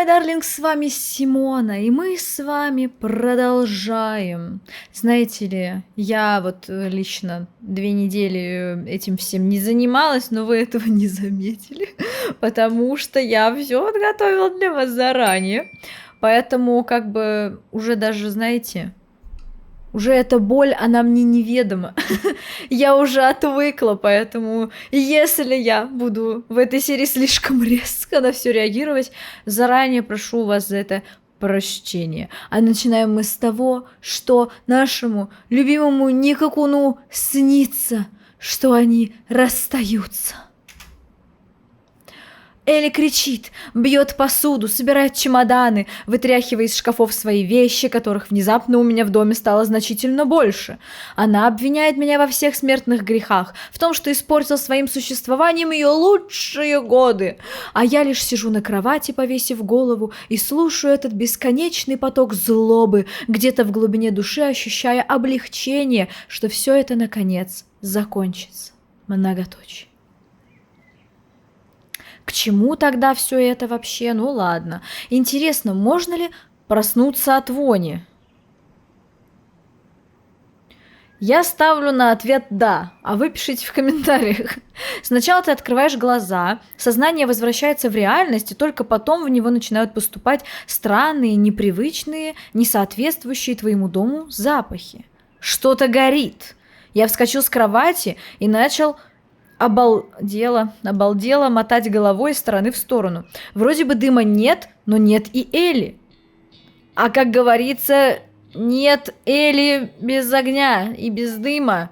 мой дарлинг, с вами Симона, и мы с вами продолжаем. Знаете ли, я вот лично 2 недели этим всем не занималась, но вы этого не заметили, потому что я все подготовила для вас заранее. Поэтому как бы уже даже, знаете, уже эта боль, она мне неведома. Я уже отвыкла, поэтому если я буду в этой серии слишком резко на все реагировать, заранее прошу вас за это прощения. А начинаем мы с того, что нашему любимому Никакуну снится, что они расстаются. Элли кричит, бьет посуду, собирает чемоданы, вытряхивая из шкафов свои вещи, которых внезапно у меня в доме стало значительно больше. Она обвиняет меня во всех смертных грехах, в том, что испортил своим существованием ее лучшие годы. А я лишь сижу на кровати, повесив голову, и слушаю этот бесконечный поток злобы, где-то в глубине души ощущая облегчение, что все это наконец закончится. Многоточие. К чему тогда все это вообще? Ну ладно. Интересно, можно ли проснуться от вони? Я ставлю на ответ «да», а вы пишите в комментариях. Сначала ты открываешь глаза, сознание возвращается в реальность, и только потом в него начинают поступать странные, непривычные, несоответствующие твоему дому запахи. Что-то горит. Я вскочил с кровати и начал обалдело мотать головой из стороны в сторону. Вроде бы дыма нет, но нет и Элли. А как говорится, нет Элли без огня и без дыма.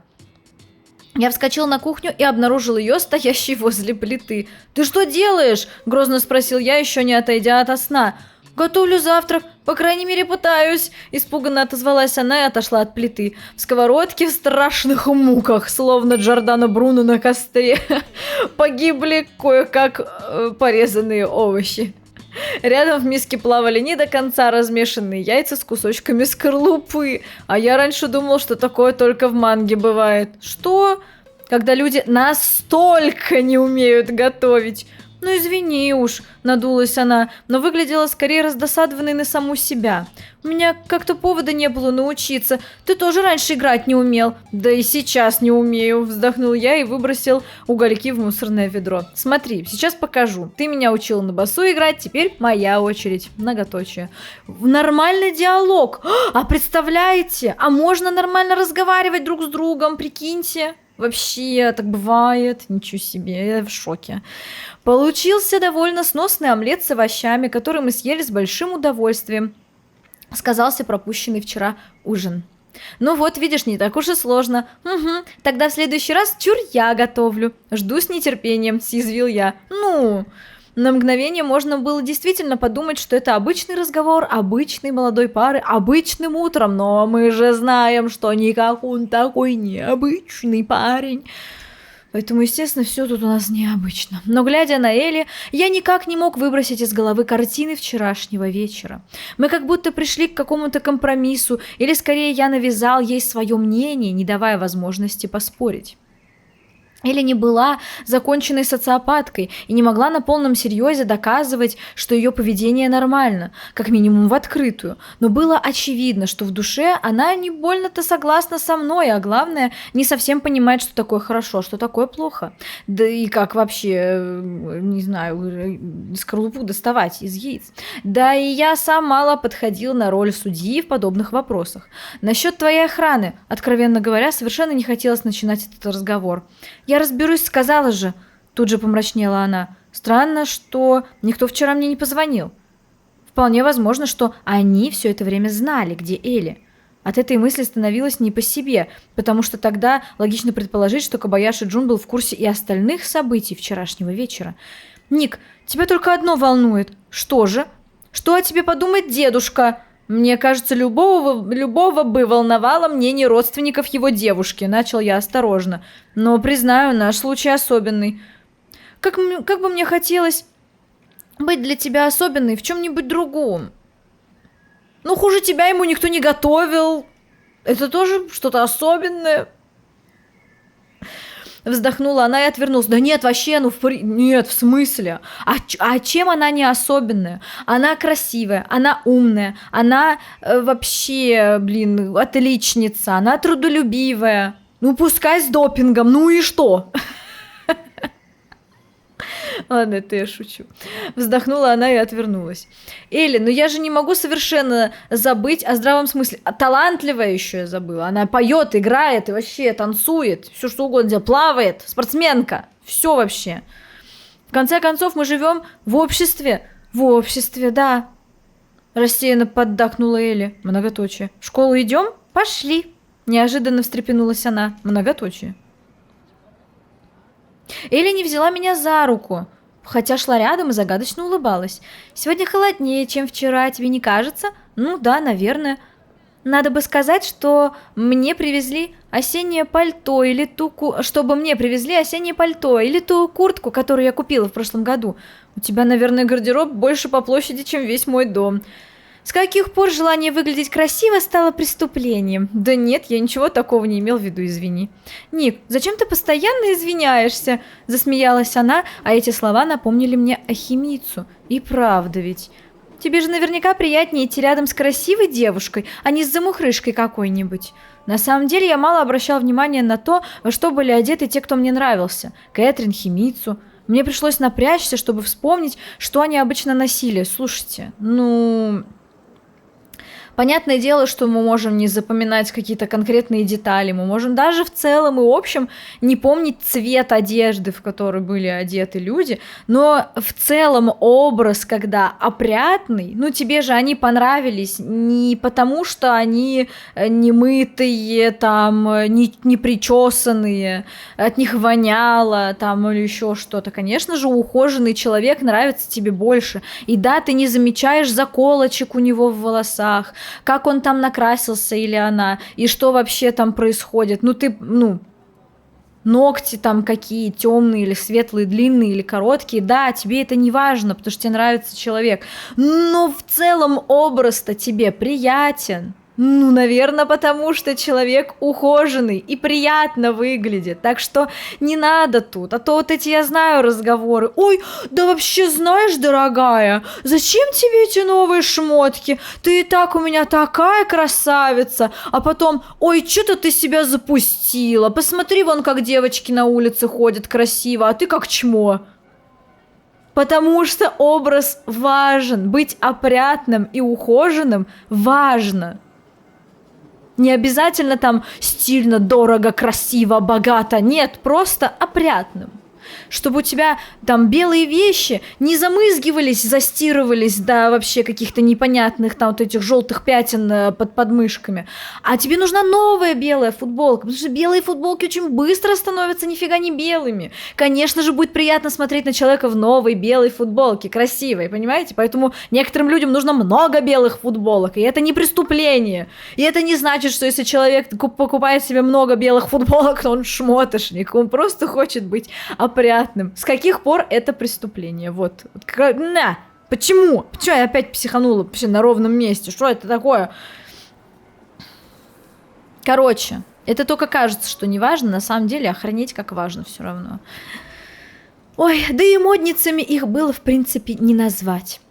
Я вскочил на кухню и обнаружил ее, стоящей возле плиты. «Ты что делаешь?» – грозно спросил я, еще не отойдя ото сна. «Готовлю завтрак, по крайней мере пытаюсь», – испуганно отозвалась она и отошла от плиты. В сковородке в страшных муках, словно Джордано Бруно на костре, погибли кое-как порезанные овощи. Рядом в миске плавали не до конца размешанные яйца с кусочками скорлупы, а я раньше думал, что такое только в манге бывает. Что? Когда люди настолько не умеют готовить? «Ну извини уж», — надулась она, но выглядела скорее раздосадованной на саму себя. «У меня как-то повода не было научиться. Ты тоже раньше играть не умел». «Да и сейчас не умею», — вздохнул я и выбросил угольки в мусорное ведро. «Смотри, сейчас покажу. Ты меня учила на басу играть, теперь моя очередь». Многоточие. Нормальный диалог. А представляете? А можно нормально разговаривать друг с другом, прикиньте. Вообще, так бывает. Ничего себе, я в шоке. Получился довольно сносный омлет с овощами, который мы съели с большим удовольствием. Сказался пропущенный вчера ужин. Ну вот, видишь, не так уж и сложно. Угу, тогда в следующий раз чур я готовлю. Жду с нетерпением, съязвил я. Ну... На мгновение можно было действительно подумать, что это обычный разговор обычной молодой пары обычным утром, но мы же знаем, что никак он такой необычный парень. Поэтому, естественно, все тут у нас необычно. Но, глядя на Элли, я никак не мог выбросить из головы картины вчерашнего вечера. Мы как будто пришли к какому-то компромиссу, или скорее я навязал ей свое мнение, не давая возможности поспорить. Или не была законченной социопаткой и не могла на полном серьезе доказывать, что ее поведение нормально, как минимум в открытую. Но было очевидно, что в душе она не больно-то согласна со мной, а главное, не совсем понимает, что такое хорошо, что такое плохо. Да и как вообще, не знаю, скорлупу доставать из яиц. Да и я сам мало подходил на роль судьи в подобных вопросах. Насчет твоей охраны, откровенно говоря, совершенно не хотелось начинать этот разговор. «Я разберусь, сказала же», — тут же помрачнела она. «Странно, что никто вчера мне не позвонил. Вполне возможно, что они все это время знали, где Элли». От этой мысли становилось не по себе, потому что тогда логично предположить, что Кобаяши Джун был в курсе и остальных событий вчерашнего вечера. «Ник, тебя только одно волнует. Что же? Что о тебе подумает дедушка?» «Мне кажется, любого бы волновало мнение родственников его девушки», — начал я осторожно. «Но, признаю, наш случай особенный. Как бы мне хотелось быть для тебя особенной в чем-нибудь другом. Ну, хуже тебя ему никто не готовил. Это тоже что-то особенное». Вздохнула она и отвернулась. Да нет, вообще, нет, в смысле? А чем она не особенная? Она красивая, она умная, она вообще, блин, отличница, она трудолюбивая. Ну, пускай с допингом, ну и что? Ладно, это я шучу. Вздохнула она и отвернулась. Элли, ну я же не могу совершенно забыть о здравом смысле. Талантливая еще я забыла. Она поет, играет и вообще танцует. Все что угодно делает. Плавает. Спортсменка. Все вообще. В конце концов, мы живем в обществе. В обществе, да. Рассеянно поддакнула Элли. Многоточие. В школу идем? Пошли. Неожиданно встрепенулась она. Многоточие. Элли не взяла меня за руку, хотя шла рядом и загадочно улыбалась. «Сегодня холоднее, чем вчера, тебе не кажется?» «Ну да, наверное. Надо бы сказать, что мне привезли осеннее пальто или чтобы мне привезли осеннее пальто или ту куртку, которую я купила в прошлом году. У тебя, наверное, гардероб больше по площади, чем весь мой дом». С каких пор желание выглядеть красиво стало преступлением? Да нет, я ничего такого не имел в виду, извини. Ник, зачем ты постоянно извиняешься? Засмеялась она, а эти слова напомнили мне о Химицу. И правда ведь. Тебе же наверняка приятнее идти рядом с красивой девушкой, а не с замухрышкой какой-нибудь. На самом деле я мало обращал внимания на то, во что были одеты те, кто мне нравился. Кэтрин, Химицу. Мне пришлось напрячься, чтобы вспомнить, что они обычно носили. Слушайте, понятное дело, что мы можем не запоминать какие-то конкретные детали, мы можем даже в целом и общем не помнить цвет одежды, в которой были одеты люди, но в целом образ, когда опрятный, тебе же они понравились не потому, что они не мытые, там, не причесанные, от них воняло, там, или еще что-то. Конечно же, ухоженный человек нравится тебе больше. И да, ты не замечаешь заколочек у него в волосах, как он там накрасился или она, и что вообще там происходит. Ногти там какие, темные или светлые, длинные или короткие, да, тебе это не важно, потому что тебе нравится человек, но в целом образ-то тебе приятен. Наверное, потому что человек ухоженный и приятно выглядит. Так что не надо тут. А то вот эти, я знаю, разговоры. Ой, да вообще знаешь, дорогая, зачем тебе эти новые шмотки? Ты и так у меня такая красавица. А потом, ой, что-то ты себя запустила. Посмотри, вон как девочки на улице ходят красиво, а ты как чмо. Потому что образ важен. Быть опрятным и ухоженным важно. Не обязательно там стильно, дорого, красиво, богато. Нет, просто опрятным. Чтобы у тебя там белые вещи не замызгивались, застирывались до вообще каких-то непонятных там вот этих желтых пятен под подмышками. А тебе нужна новая белая футболка, потому что белые футболки очень быстро становятся нифига не белыми. Конечно же, будет приятно смотреть на человека в новой белой футболке, красивой, понимаете? Поэтому некоторым людям нужно много белых футболок, и это не преступление. И это не значит, что если человек покупает себе много белых футболок, то он шмотошник, он просто хочет быть опрятным. С каких пор это преступление? Вот. Почему? Почему я опять психанула вообще на ровном месте? Что это такое? Короче, это только кажется, что не важно, на самом деле охренеть как важно все равно. Ой, да и модницами их было, в принципе, не назвать.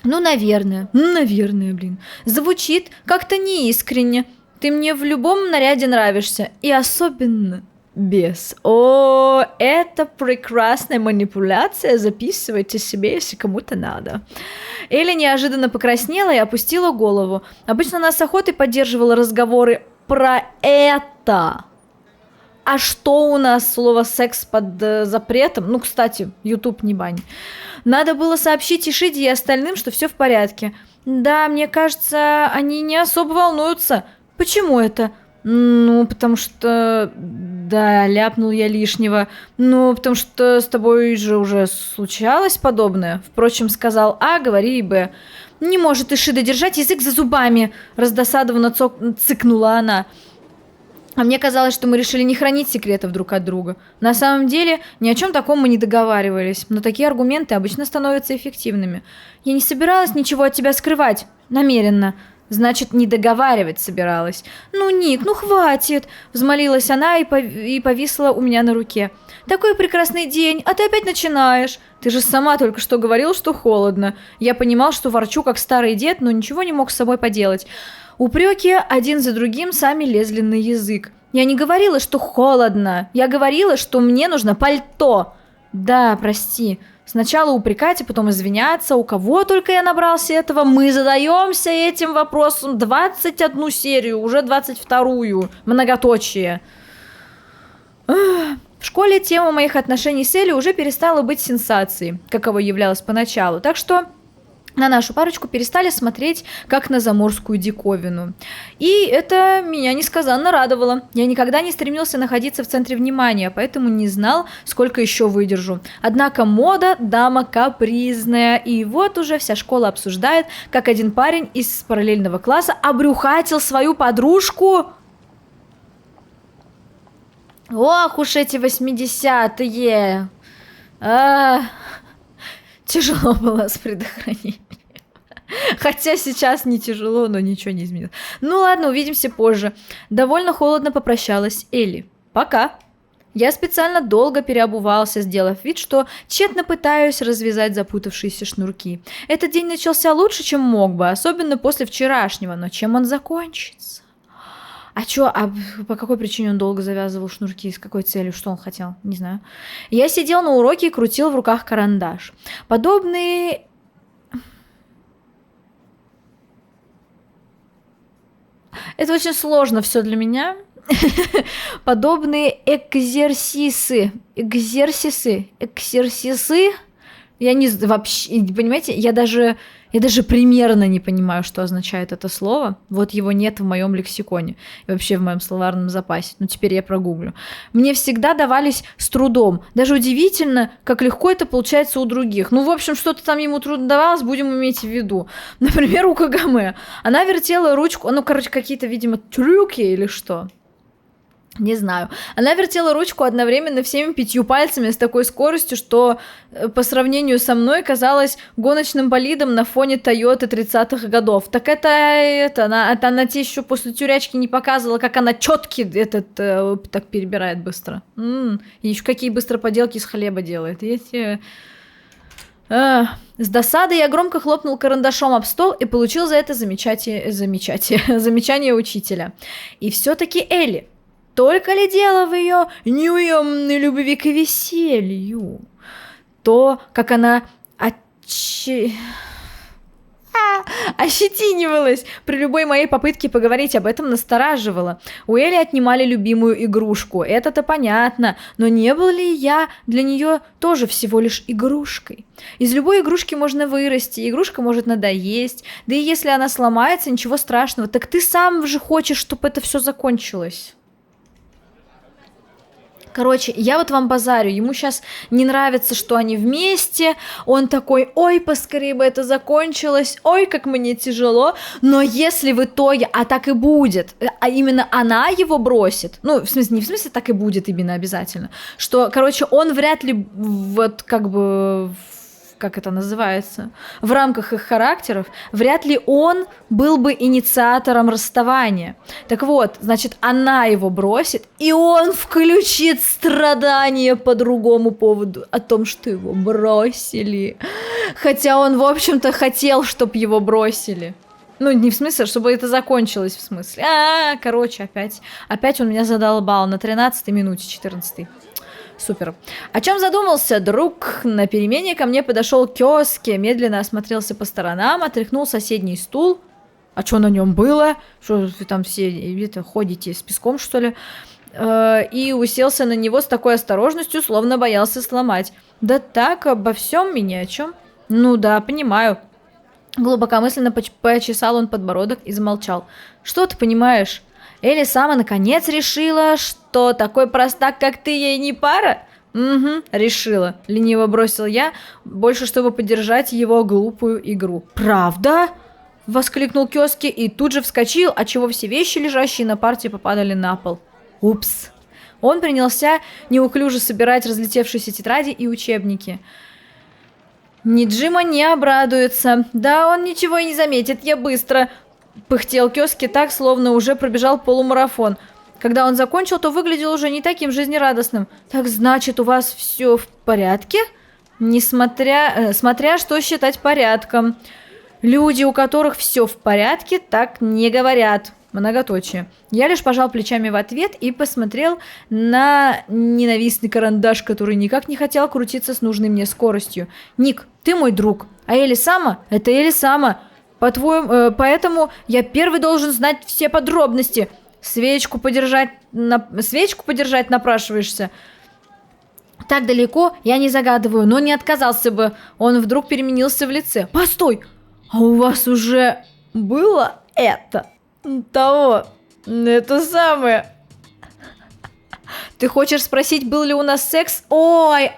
Наверное, блин. Звучит как-то неискренне. Ты мне в любом наряде нравишься, и особенно без. О, это прекрасная манипуляция, записывайте себе, если кому-то надо. Эля неожиданно покраснела и опустила голову. Обычно она с охотой поддерживала разговоры про это. А что у нас слово «секс» под запретом? Кстати, YouTube не бань. Надо было сообщить Ишиде и остальным, что все в порядке. Да, мне кажется, они не особо волнуются. Почему это? Потому что... Да, ляпнул я лишнего. Потому что с тобой же уже случалось подобное. Впрочем, сказал А, говори и Б. Не может Ишида держать язык за зубами, раздосадованно цыкнула она. А мне казалось, что мы решили не хранить секретов друг от друга. На самом деле, ни о чем таком мы не договаривались, но такие аргументы обычно становятся эффективными. Я не собиралась ничего от тебя скрывать, намеренно. Значит, не договаривать собиралась. «Ну, Ник, ну хватит!» – взмолилась она и повисла у меня на руке. «Такой прекрасный день, а ты опять начинаешь. Ты же сама только что говорила, что холодно». Я понимал, что ворчу, как старый дед, но ничего не мог с собой поделать. Упреки один за другим сами лезли на язык. Я не говорила, что холодно. Я говорила, что мне нужно пальто. Да, прости. Сначала упрекать, а потом извиняться. У кого только я набрался этого? Мы задаемся этим вопросом 21 серию, уже 22-ю. Многоточие. В школе тема моих отношений с Элли уже перестала быть сенсацией, каковой являлась поначалу. Так что на нашу парочку перестали смотреть как на заморскую диковину. И это меня несказанно радовало. Я никогда не стремился находиться в центре внимания, поэтому не знал, сколько еще выдержу. Однако мода – дама капризная, и вот уже вся школа обсуждает, как один парень из параллельного класса обрюхатил свою подружку. Ох уж эти 80-е! Тяжело было с предохранением. Хотя сейчас не тяжело, но ничего не изменилось. Ну ладно, увидимся позже. Довольно холодно попрощалась Элли. Пока. Я специально долго переобувался, сделав вид, что тщетно пытаюсь развязать запутавшиеся шнурки. Этот день начался лучше, чем мог бы, особенно после вчерашнего, но чем он закончится? А по какой причине он долго завязывал шнурки? С какой целью? Что он хотел? Не знаю. Я сидел на уроке и крутил в руках карандаш. Подобные... Это очень сложно все для меня. Подобные экзерсисы. Я не... Вообще, понимаете, я даже примерно не понимаю, что означает это слово. Вот его нет в моем лексиконе. И вообще в моем словарном запасе. Ну, теперь я прогуглю. Мне всегда давались с трудом. Даже удивительно, как легко это получается у других. Ну, в общем, что-то там ему трудно давалось, будем иметь в виду. Например, у Кагаме. Она вертела ручку... Ну, короче, какие-то, видимо, трюки или что. Не знаю. Она вертела ручку одновременно всеми 5 пальцами с такой скоростью, что по сравнению со мной казалась гоночным болидом на фоне Тойоты 30-х годов. Так она тебе еще после тюрячки не показывала, как она четки так перебирает быстро. И еще какие быстро поделки из хлеба делает. С досадой я громко хлопнул карандашом об стол и получил за это замечание учителя. И все-таки Элли. Только ли дело в ее неуемной любви к веселью? То, как она ощетинивалась при любой моей попытке поговорить об этом, настораживало. У Элли отнимали любимую игрушку, это-то понятно, но не был ли я для нее тоже всего лишь игрушкой? Из любой игрушки можно вырасти, игрушка может надоесть, да и если она сломается, ничего страшного, так ты сам же хочешь, чтобы это все закончилось. Короче, я вот вам базарю, ему сейчас не нравится, что они вместе, он такой, ой, поскорее бы это закончилось, ой, как мне тяжело, но если в итоге, а так и будет, а именно она его бросит, ну, в смысле, не в смысле так и будет именно обязательно, что, короче, он вряд ли вот как бы... как это называется, в рамках их характеров, вряд ли он был бы инициатором расставания. Так вот, значит, она его бросит, и он включит страдания по другому поводу, о том, что его бросили. Хотя он, в общем-то, хотел, чтобы его бросили. Ну, не в смысле, чтобы это закончилось, в смысле. Короче, опять он меня задолбал на 13-й минуте, 14-й. Супер. О чем задумался друг? На перемене ко мне подошел Кёски, медленно осмотрелся по сторонам, отряхнул соседний стул. А что на нем было? Что вы там все ходите с песком, что ли? И уселся на него с такой осторожностью, словно боялся сломать. Да так, обо всем и ни о чем. Ну да, понимаю. Глубокомысленно почесал он подбородок и замолчал. Что ты понимаешь? Элли сама наконец решила, что такой простак, как ты, ей не пара? Угу, решила. Лениво бросил я, больше чтобы поддержать его глупую игру. Правда? Воскликнул Кёски и тут же вскочил, отчего все вещи, лежащие на парте, попадали на пол. Упс. Он принялся неуклюже собирать разлетевшиеся тетради и учебники. Ниджима не обрадуется. Да, он ничего и не заметит, я быстро... пыхтел Кёски так, словно уже пробежал полумарафон. Когда он закончил, то выглядел уже не таким жизнерадостным. Так значит, у вас все в порядке? Смотря что считать порядком. Люди, у которых все в порядке, так не говорят. Многоточие. Я лишь пожал плечами в ответ и посмотрел на ненавистный карандаш, который никак не хотел крутиться с нужной мне скоростью. «Ник, ты мой друг, а Элисама – это Элисама. Поэтому я первый должен знать все подробности. Свечку подержать напрашиваешься. Так далеко я не загадываю, но не отказался бы». Он вдруг переменился в лице. «Постой, а у вас уже было это? Это самое. Ты хочешь спросить, был ли у нас секс? Ой,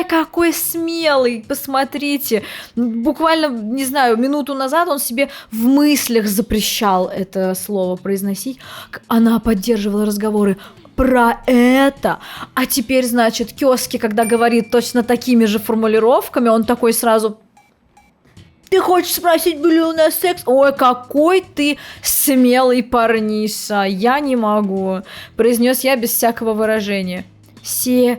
какой смелый, посмотрите. Буквально, не знаю, минуту назад он себе в мыслях запрещал это слово произносить. Она поддерживала разговоры про это. А теперь, значит, Кёски, когда говорит точно такими же формулировками, он такой сразу... Ты хочешь спросить, был ли у нас секс? Ой, какой ты смелый парниша. Я не могу. Произнес я без всякого выражения. Се-ку-су.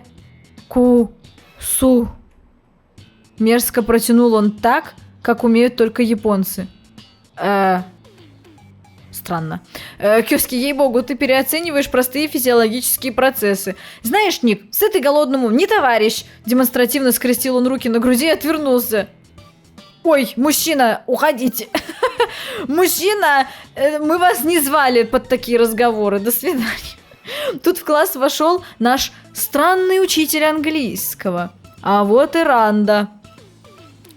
Мерзко протянул он так, как умеют только японцы. Странно. Кёски, ей-богу, ты переоцениваешь простые физиологические процессы. Знаешь, Ник, сытый голодному не товарищ. Демонстративно скрестил он руки на груди и отвернулся. Ой, мужчина, уходите. Мужчина, мы вас не звали под такие разговоры. До свидания. Тут в класс вошел наш странный учитель английского. А вот и Ранда.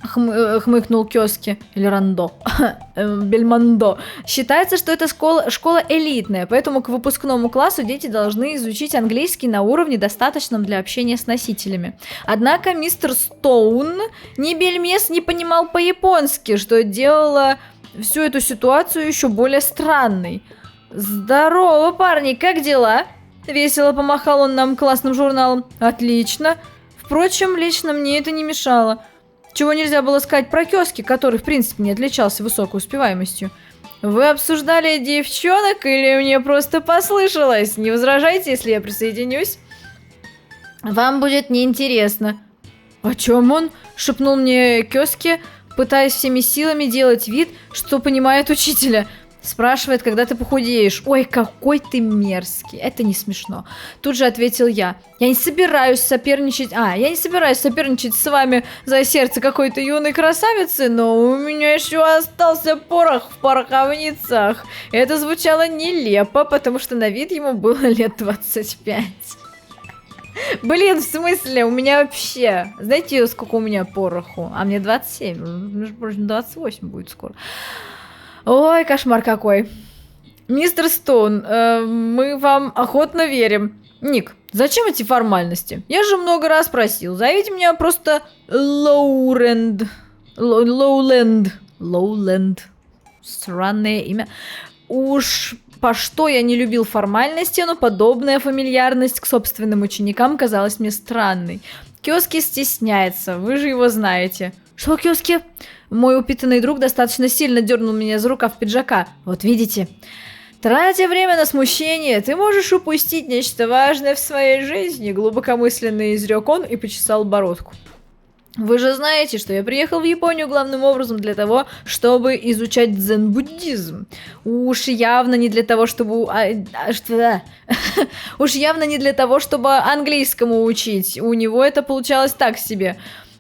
Хмыкнул Кёски. Или Рандо. Бельмондо. Считается, что это школа элитная, поэтому к выпускному классу дети должны изучить английский на уровне, достаточном для общения с носителями. Однако мистер Стоун ни бельмес не понимал по-японски, что делало всю эту ситуацию еще более странной. «Здорово, парни, как дела?» Весело помахал он нам классным журналом. «Отлично. Впрочем, лично мне это не мешало». Чего нельзя было сказать про Кёски, который, в принципе, не отличался высокой успеваемостью. Вы обсуждали девчонок или мне просто послышалось? Не возражайте, если я присоединюсь. Вам будет неинтересно. О чем он? Шепнул мне Кёски, пытаясь всеми силами делать вид, что понимает учителя. Спрашивает, когда ты похудеешь. Ой, какой ты мерзкий. Это не смешно. Тут же ответил я. Я не собираюсь соперничать с вами за сердце какой-то юной красавицы, но у меня еще остался порох в пороховницах. Это звучало нелепо, потому что на вид ему было лет 25. Блин, в смысле? У меня вообще... Знаете, сколько у меня пороху? А мне 27. Между прочим, 28 будет скоро. Ой, кошмар какой. Мистер Стоун, мы вам охотно верим. Ник, зачем эти формальности? Я же много раз просил. Зовите меня просто Лоуленд. Лоуленд. Странное имя. Уж по что я не любил формальности, но подобная фамильярность к собственным ученикам казалась мне странной. Кёски стесняется, вы же его знаете. Что, Кёски? Мой упитанный друг достаточно сильно дернул меня за рукав пиджака. Вот видите? Тратя время на смущение, ты можешь упустить нечто важное в своей жизни, глубокомысленно изрек он и почесал бородку. Вы же знаете, что я приехал в Японию главным образом для того, чтобы изучать дзен-буддизм. Уж явно не для того, чтобы... Уж явно не для того, чтобы английскому учить. У него это получалось так себе.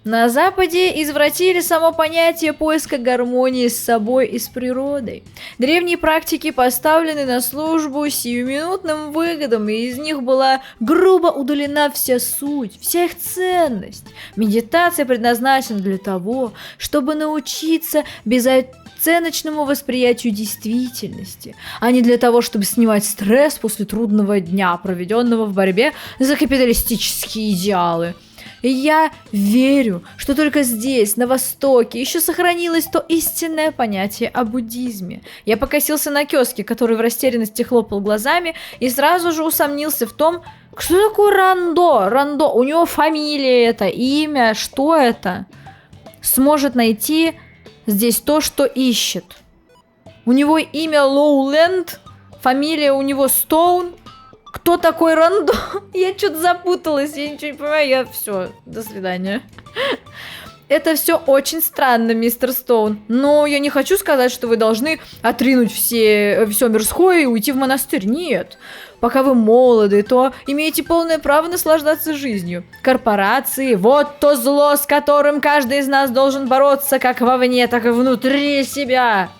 На Западе извратили само понятие поиска гармонии с собой и с природой. Древние практики поставлены на службу сиюминутным выгодам, и из них была грубо удалена вся суть, вся их ценность. Медитация предназначена для того, чтобы научиться безоценочному восприятию действительности, а не для того, чтобы снимать стресс после трудного дня, проведенного в борьбе за капиталистические идеалы. И я верю, что только здесь, на Востоке, еще сохранилось то истинное понятие о буддизме. Я покосился на Кёски, который в растерянности хлопал глазами, и сразу же усомнился в том, что такое Рандо. Рандо, у него фамилия это, имя, что это? Сможет найти здесь то, что ищет. У него имя Лоуленд, фамилия у него Стоун. Кто такой Рандо? Я что-то запуталась, я ничего не понимаю, все, до свидания. Это все очень странно, мистер Стоун. Но я не хочу сказать, что вы должны отринуть все мирское и уйти в монастырь. Нет. Пока вы молоды, то имеете полное право наслаждаться жизнью. Корпорации – вот то зло, с которым каждый из нас должен бороться как вовне, так и внутри себя.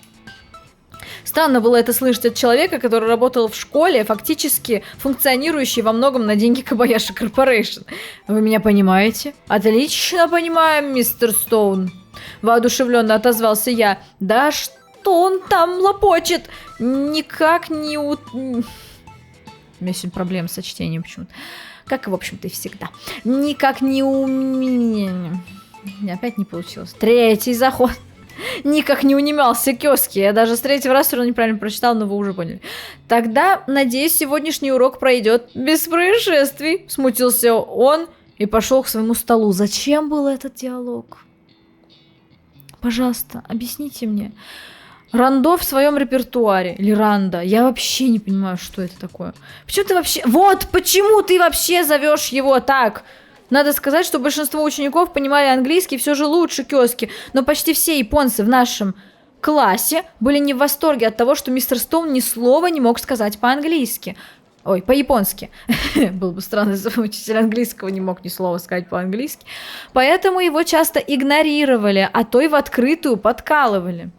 Странно было это слышать от человека, который работал в школе, фактически функционирующий во многом на деньги Кобаяши Корпорейшн. Вы меня понимаете? Отлично понимаем, мистер Стоун. Воодушевленно отозвался я. Да что он там лопочет? Никак не... У меня сегодня проблемы со чтением почему-то. Как, в общем-то, и всегда. Никак не опять не получилось. Третий заход. Никак не унимался Кёски. Я даже с третьего раза все равно неправильно прочитал, но вы уже поняли. Тогда, надеюсь, сегодняшний урок пройдет без происшествий. Смутился он и пошел к своему столу. Зачем был этот диалог? Пожалуйста, объясните мне. Рандо в своем репертуаре. Или Ранда. Я вообще не понимаю, что это такое. Почему ты вообще... Вот почему ты вообще зовешь его так? Надо сказать, что большинство учеников понимали английский все же лучше Кёски, но почти все японцы в нашем классе были не в восторге от того, что мистер Стоун ни слова не мог сказать по-английски. Ой, по-японски. Было бы странно, если учитель английского не мог ни слова сказать по-английски. Поэтому его часто игнорировали, а то и в открытую подкалывали.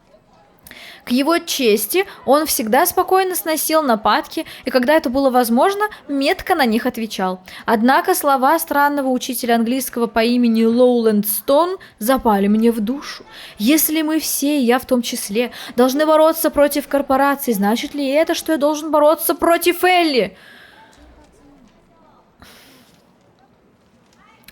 К его чести, он всегда спокойно сносил нападки, и когда это было возможно, метко на них отвечал. Однако слова странного учителя английского по имени Лоуленд Стоун запали мне в душу. Если мы все, и я в том числе, должны бороться против корпораций, значит ли это, что я должен бороться против Элли?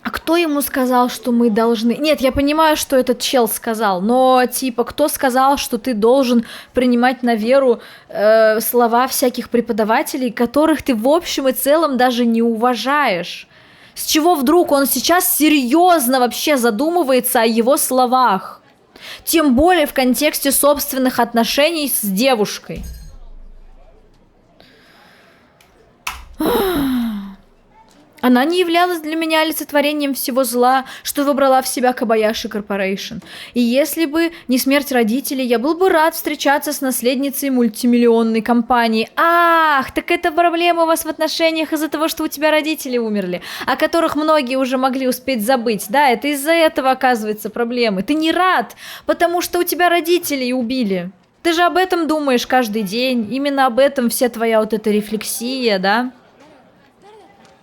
А кто ему сказал, что мы должны... Нет, я понимаю, что этот чел сказал, но, типа, кто сказал, что ты должен принимать на веру слова всяких преподавателей, которых ты в общем и целом даже не уважаешь? С чего вдруг он сейчас серьезно вообще задумывается о его словах? Тем более в контексте собственных отношений с девушкой. Она не являлась для меня олицетворением всего зла, что выбрала в себя Кобаяши Корпорейшн. И если бы не смерть родителей, я был бы рад встречаться с наследницей мультимиллионной компании. Ах, так это проблема у вас в отношениях из-за того, что у тебя родители умерли, о которых многие уже могли успеть забыть. Да, это из-за этого, оказывается, проблемы. Ты не рад, потому что у тебя родителей убили. Ты же об этом думаешь каждый день. Именно об этом вся твоя вот эта рефлексия, да?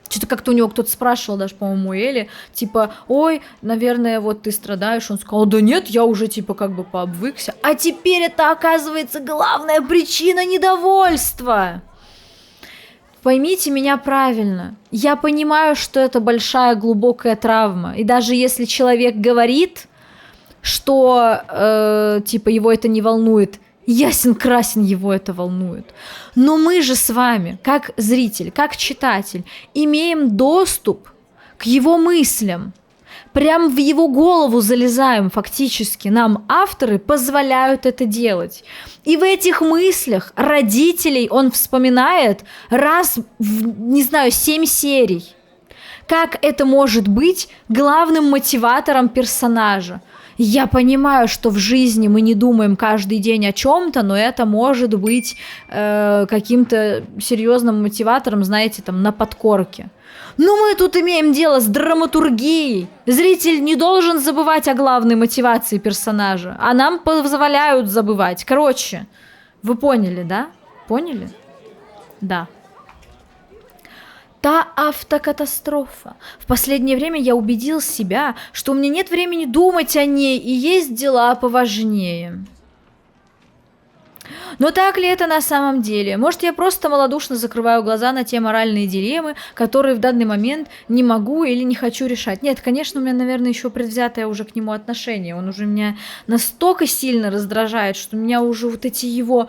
Что-то как-то у него кто-то спрашивал, даже, по-моему, Эли, типа, ой, наверное, вот ты страдаешь. Он сказал, да нет, я уже, типа, как бы пообвыкся. А теперь это, оказывается, главная причина недовольства. Поймите меня правильно. Я понимаю, что это большая глубокая травма. И даже если человек говорит, что, типа, его это не волнует, ясен-красен его это волнует. Но мы же с вами, как зритель, как читатель, имеем доступ к его мыслям. Прям в его голову залезаем фактически. Нам авторы позволяют это делать. И в этих мыслях родителей он вспоминает раз в, не знаю, 7 серий. Как это может быть главным мотиватором персонажа? Я понимаю, что в жизни мы не думаем каждый день о чем-то, но это может быть каким-то серьезным мотиватором, знаете, там на подкорке. Но мы тут имеем дело с драматургией. Зритель не должен забывать о главной мотивации персонажа, а нам позволяют забывать. Короче, вы поняли, да? Поняли? Да. Та автокатастрофа. В последнее время я убедил себя, что у меня нет времени думать о ней, и есть дела поважнее. Но так ли это на самом деле? Может, я просто малодушно закрываю глаза на те моральные дилеммы, которые в данный момент не могу или не хочу решать? Нет, конечно, у меня, наверное, еще предвзятое уже к нему отношение. Он уже меня настолько сильно раздражает, что меня уже вот эти его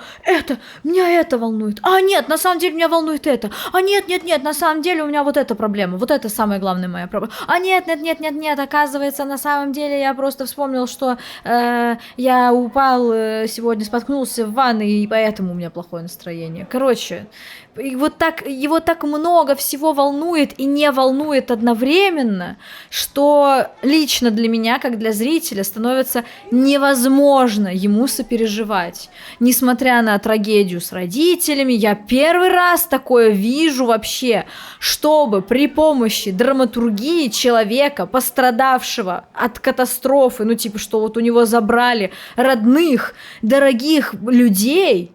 меня это волнует. А нет, на самом деле меня волнует это. А нет, на самом деле у меня вот эта проблема. Вот это самая главная моя проблема. А нет, оказывается, на самом деле я просто вспомнил, что я упал сегодня, споткнулся в ванну ебаный, и поэтому у меня плохое настроение. Короче, и вот так, его так много всего волнует и не волнует одновременно, что лично для меня, как для зрителя, становится невозможно ему сопереживать. Несмотря на трагедию с родителями, я первый раз такое вижу вообще, чтобы при помощи драматургии человека, пострадавшего от катастрофы, ну типа, что вот у него забрали родных, дорогих людей,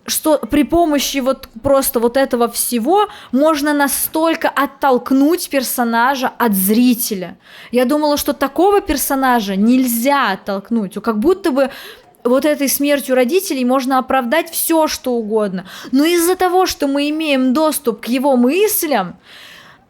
что при помощи вот просто вот этого всего можно настолько оттолкнуть персонажа от зрителя. Я думала, что такого персонажа нельзя оттолкнуть, как будто бы вот этой смертью родителей можно оправдать все, что угодно. Но из-за того, что мы имеем доступ к его мыслям,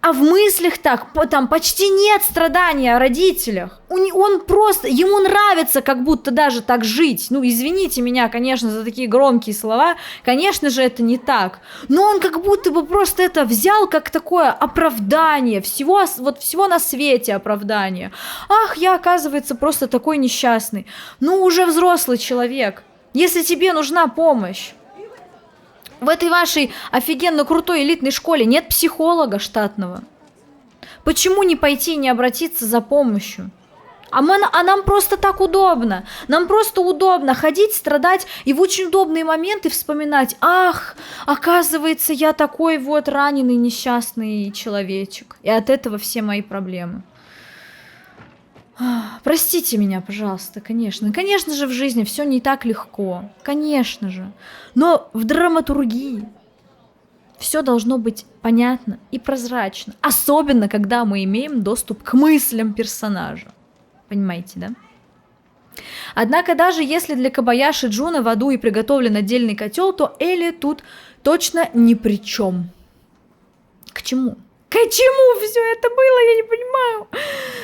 а в мыслях там почти нет страдания о родителях. Он просто, ему нравится как будто даже так жить. Ну, извините меня, конечно, за такие громкие слова. Конечно же, это не так. Но он как будто бы просто это взял как такое оправдание. Всего на свете оправдание. Ах, я, оказывается, просто такой несчастный. Ну, уже взрослый человек. Если тебе нужна помощь, в этой вашей офигенно крутой элитной школе нет психолога штатного. Почему не пойти и не обратиться за помощью? А нам просто так удобно. Нам просто удобно ходить, страдать и в очень удобные моменты вспоминать: ах, оказывается, я такой вот раненый, несчастный человечек. И от этого все мои проблемы. Простите меня, пожалуйста, конечно. Конечно же, в жизни все не так легко. Конечно же. Но в драматургии все должно быть понятно и прозрачно. Особенно, когда мы имеем доступ к мыслям персонажа. Понимаете, да? Однако, даже если для Кобаяши Джуна в аду и приготовлен отдельный котел, то Элли тут точно ни при чем. К чему? К чему все это было, я не понимаю.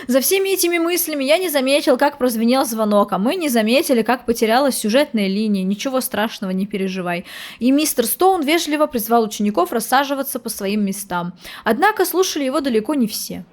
За всеми этими мыслями я не заметил, как прозвенел звонок, а мы не заметили, как потерялась сюжетная линия. Ничего страшного, не переживай. И мистер Стоун вежливо призвал учеников рассаживаться по своим местам. Однако слушали его далеко не все.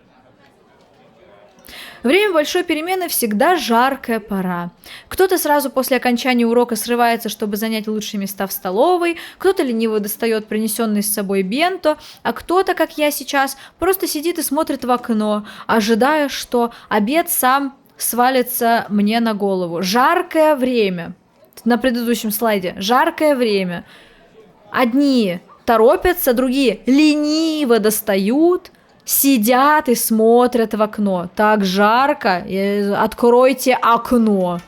Время большой перемены всегда жаркая пора. Кто-то сразу после окончания урока срывается, чтобы занять лучшие места в столовой, кто-то лениво достает принесенный с собой бенто, а кто-то, как я сейчас, просто сидит и смотрит в окно, ожидая, что обед сам свалится мне на голову. Жаркое время. На предыдущем слайде. Жаркое время. Одни торопятся, другие лениво достают, сидят и смотрят в окно. Так жарко, откройте окно.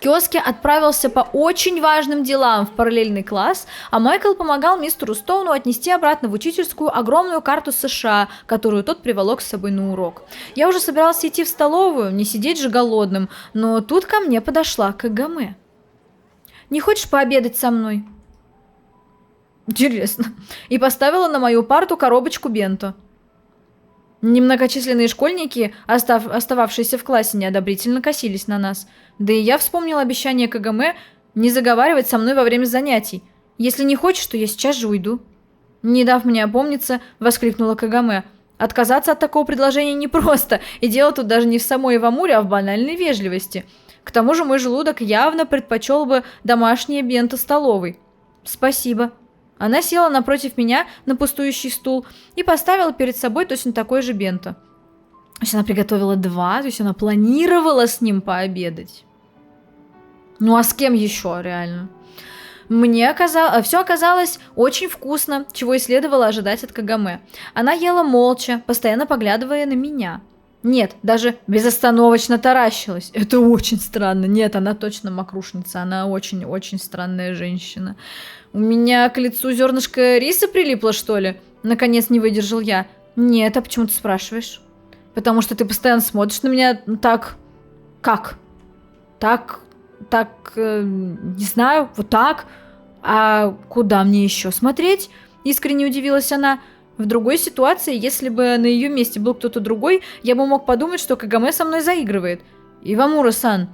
Кёски отправился по очень важным делам в параллельный класс, а Майкл помогал мистеру Стоуну отнести обратно в учительскую огромную карту США, которую тот приволок с собой на урок. Я уже собирался идти в столовую, не сидеть же голодным, но тут ко мне подошла Кагаме. «Не хочешь пообедать со мной?» Интересно. И поставила на мою парту коробочку бенто. Немногочисленные школьники, остававшиеся в классе, неодобрительно косились на нас. Да и я вспомнила обещание Кагаме не заговаривать со мной во время занятий. Если не хочешь, то я сейчас же уйду. Не дав мне опомниться, воскликнула Кагаме. Отказаться от такого предложения непросто, и дело тут даже не в самой Ивамуре, а в банальной вежливости. К тому же мой желудок явно предпочел бы домашнее бенто столовой. Спасибо. Она села напротив меня на пустующий стул и поставила перед собой точно такой же бенто. То есть она приготовила два, то есть она планировала с ним пообедать. Ну а с кем еще, реально? Все оказалось очень вкусно, чего и следовало ожидать от Кагаме. Она ела молча, постоянно поглядывая на меня. Нет, даже безостановочно таращилась. Это очень странно. Нет, она точно мокрушница. Она очень-очень странная женщина. У меня к лицу зернышко риса прилипло, что ли? Наконец не выдержал я. Нет, а почему ты спрашиваешь? Потому что ты постоянно смотришь на меня так... Как? Так... не знаю, вот так. А куда мне еще смотреть? Искренне удивилась она. В другой ситуации, если бы на ее месте был кто-то другой, я бы мог подумать, что Кагаме со мной заигрывает. Ивамура-сан,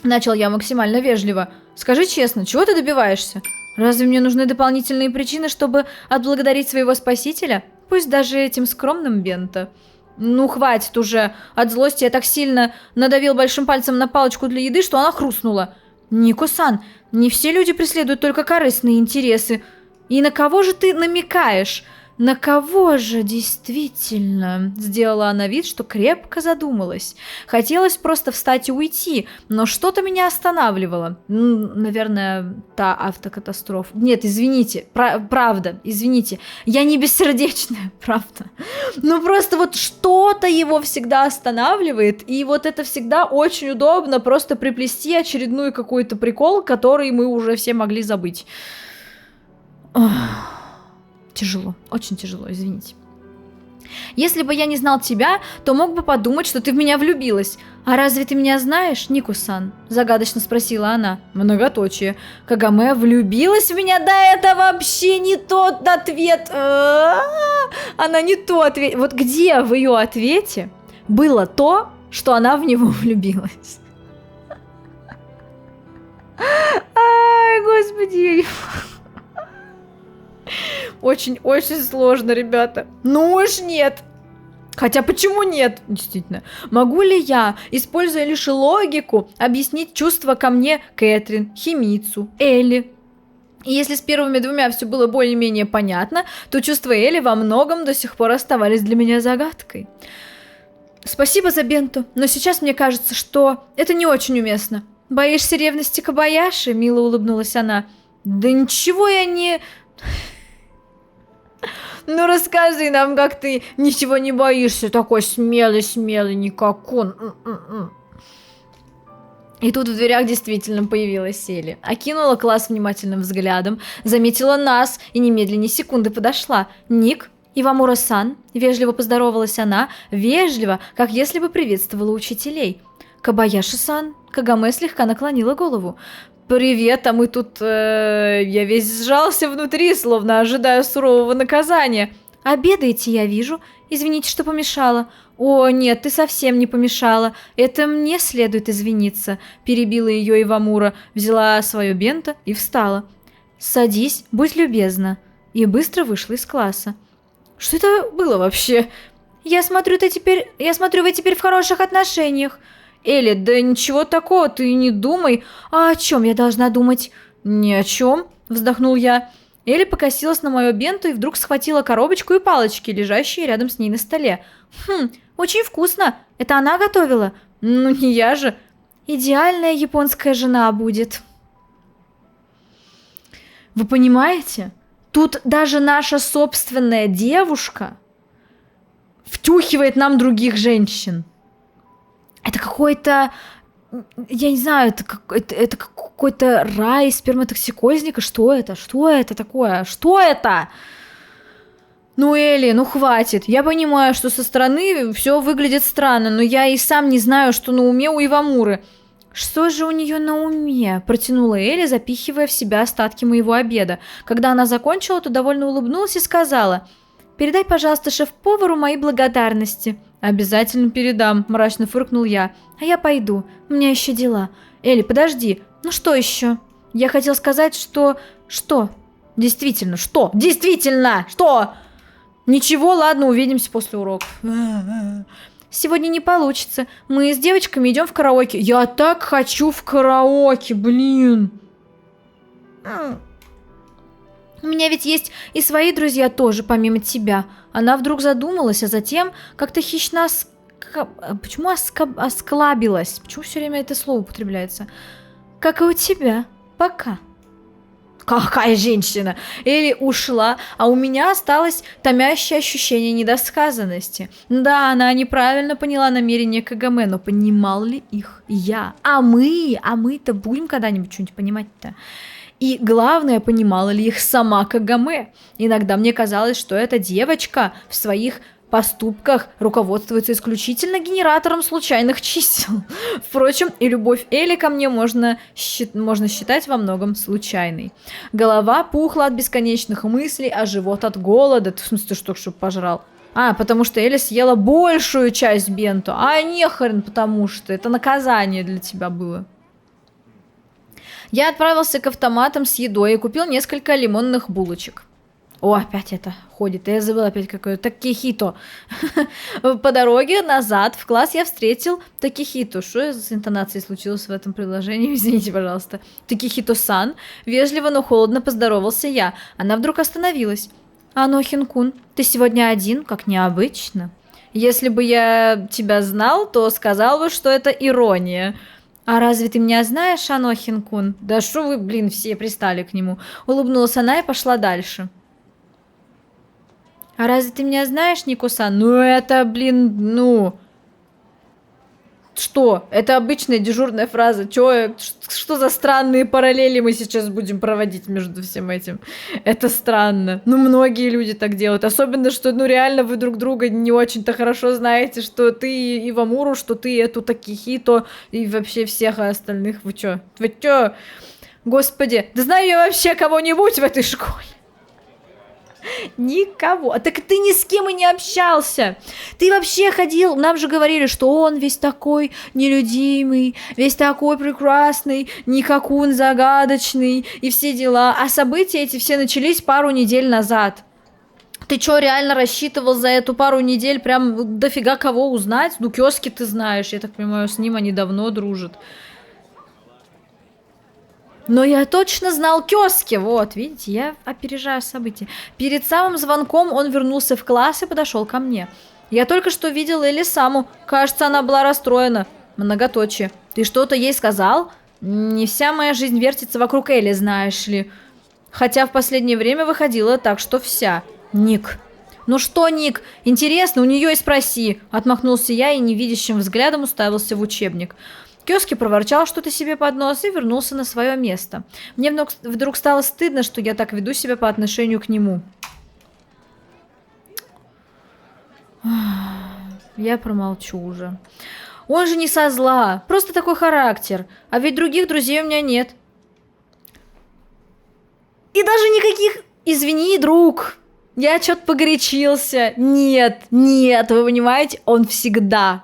начал я максимально вежливо, скажи честно, чего ты добиваешься? Разве мне нужны дополнительные причины, чтобы отблагодарить своего спасителя? Пусть даже этим скромным бенто. Ну, хватит уже. От злости я так сильно надавил большим пальцем на палочку для еды, что она хрустнула. Нико-сан, не все люди преследуют только корыстные интересы. И на кого же ты намекаешь? На кого же действительно? Сделала она вид, что крепко задумалась. Хотелось просто встать и уйти, но что-то меня останавливало. Наверное, та автокатастрофа. Нет, извините, правда, извините. Я не бессердечная, правда. Но просто вот что-то его всегда останавливает, и вот это всегда очень удобно просто приплести очередной какой-то прикол, который мы уже все могли забыть. Тяжело, очень тяжело, извините. Если бы я не знал тебя, то мог бы подумать, что ты в меня влюбилась. А разве ты меня знаешь, Нико-сан? Загадочно спросила она. Многоточие. Кагаме влюбилась в меня? Да это вообще не тот ответ. Она не то ответ. Вот где в ее ответе было то, что она в него влюбилась? Ай, господи. Очень-очень сложно, ребята. Ну уж нет. Хотя почему нет? Действительно. Могу ли я, используя лишь логику, объяснить чувства ко мне Кэтрин, Химицу, Элли? И если с первыми двумя все было более-менее понятно, то чувства Элли во многом до сих пор оставались для меня загадкой. Спасибо за бенту, но сейчас мне кажется, что это не очень уместно. Боишься ревности Кобаяши? Мило улыбнулась она. Да ничего я не... Ну расскажи нам, как ты ничего не боишься, такой смелый, не как он. И тут в дверях действительно появилась Элли. Окинула класс внимательным взглядом, заметила нас и немедленно ни секунды подошла. Ник, Ивамура-сан, вежливо поздоровалась она, вежливо, как если бы приветствовала учителей. Кобаяши-сан, Кагаме слегка наклонила голову. «Привет, а мы тут... я весь сжался внутри, словно ожидая сурового наказания. Обедаете, я вижу. Извините, что помешала». «О, нет, ты совсем не помешала. Это мне следует извиниться», – перебила ее Ивамура, взяла свое бенто и встала. «Садись, будь любезна». И быстро вышла из класса. «Что это было вообще?» Я смотрю, вы теперь в хороших отношениях». «Элли, да ничего такого, ты не думай». «А о чем я должна думать?» «Ни о чем», – вздохнул я. Элли покосилась на мое бенто и вдруг схватила коробочку и палочки, лежащие рядом с ней на столе. Очень вкусно. Это она готовила?» «Ну, не я же». «Идеальная японская жена будет». Вы понимаете? Тут даже наша собственная девушка втюхивает нам других женщин. Это какой-то, я не знаю, это какой-то рай сперматоксикозника. Что это? Что это такое? Что это? Ну, Элли, ну хватит. Я понимаю, что со стороны все выглядит странно, но я и сам не знаю, что на уме у Ивамуры. Что же у нее на уме? Протянула Элли, запихивая в себя остатки моего обеда. Когда она закончила, то довольно улыбнулась и сказала: «Передай, пожалуйста, шеф-повару мои благодарности». «Обязательно передам», – мрачно фыркнул я. «А я пойду. У меня еще дела». «Элли, подожди. Ну что еще?» «Я хотел сказать, что...» «Что?» «Действительно, что?» «Действительно, что?» «Ничего, ладно, увидимся после уроков». «Сегодня не получится. Мы с девочками идем в караоке». «Я так хочу в караоке, блин!» «У меня ведь есть и свои друзья тоже, помимо тебя». Она вдруг задумалась, а затем как-то хищно Почему осклабилась? Почему все время это слово употребляется? «Как и у тебя. Пока». Какая женщина! Элли ушла, а у меня осталось томящее ощущение недосказанности. Да, она неправильно поняла намерения Кагаме, но понимал ли их я? А мы-то будем когда-нибудь что-нибудь понимать-то? И главное, понимала ли их сама Кагаме. Иногда мне казалось, что эта девочка в своих поступках руководствуется исключительно генератором случайных чисел. Впрочем, и любовь Элли ко мне можно считать во многом случайной. Голова пухла от бесконечных мыслей, а живот от голода. В смысле, что пожрал? Потому что Элли съела большую часть бенто. Нехрен, потому что это наказание для тебя было. Я отправился к автоматам с едой и купил несколько лимонных булочек. О, опять это ходит. Я забыла опять какое-то Такихито. По дороге назад в класс я встретил Такихито. Что с интонацией случилось в этом предложении? Извините, пожалуйста. Такихито-сан. Вежливо, но холодно поздоровался я. Она вдруг остановилась. Анохин-кун, ты сегодня один, как необычно. Если бы я тебя знал, то сказал бы, что это ирония. А разве ты меня знаешь, Анохин-кун? Да что вы, блин, все пристали к нему. Улыбнулась она и пошла дальше. А разве ты меня знаешь, Нико-сан? Ну это, блин, ну... Что? Это обычная дежурная фраза. Что за странные параллели мы сейчас будем проводить между всем этим? Это странно. Ну, многие люди так делают. Особенно, что, ну, реально вы друг друга не очень-то хорошо знаете, что ты Ивамуру, что ты эту Такихито и вообще всех остальных. Вы чё? Вы чё? Господи, да знаю я вообще кого-нибудь в этой школе. Никого. Так ты ни с кем и не общался. Ты вообще ходил, нам же говорили, что он весь такой нелюдимый, весь такой прекрасный, Никакун загадочный и все дела. А события эти все начались пару недель назад. Ты чё, реально рассчитывал за эту пару недель прям дофига кого узнать? Ну, Кёски ты знаешь, я так понимаю, с ним они давно дружат. Но я точно знал Кёски, вот, видите, я опережаю события. Перед самым звонком он вернулся в класс и подошел ко мне. Я только что видел Элисаму, кажется, она была расстроена. Многоточие. Ты что-то ей сказал? Не вся моя жизнь вертится вокруг Эли, знаешь ли. Хотя в последнее время выходила так, что вся. Ник. Ну что, Ник, интересно, у нее и спроси. Отмахнулся я и невидящим взглядом уставился в учебник. Кёски проворчал что-то себе под нос и вернулся на свое место. Мне вдруг стало стыдно, что я так веду себя по отношению к нему. Я промолчу уже. Он же не со зла, просто такой характер. А ведь других друзей у меня нет. И даже никаких «извини, друг». Я что-то погорячился. Нет, нет, вы понимаете, он всегда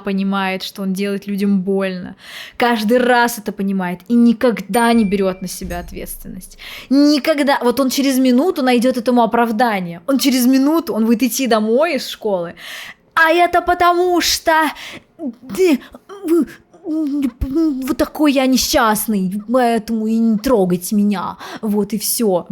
понимает, что он делает людям больно. Каждый раз это понимает и никогда не берет на себя ответственность. Никогда. Вот он через минуту найдет этому оправдание. Он через минуту, он будет идти домой из школы. А это потому что... Вот такой я несчастный, поэтому и не трогайте меня. Вот и все.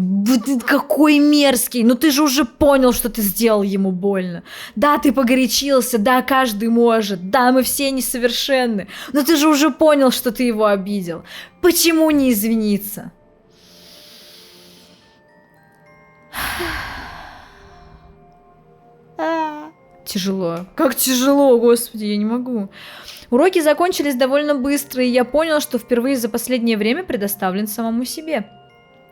Какой мерзкий. Ну ты же уже понял, что ты сделал ему больно. Да, ты погорячился, да, каждый может. Да, мы все несовершенны. Но ты же уже понял, что ты его обидел. Почему не извиниться? Тяжело. Как тяжело, господи, я не могу. Уроки закончились довольно быстро, и я понял, что впервые за последнее время предоставлен самому себе.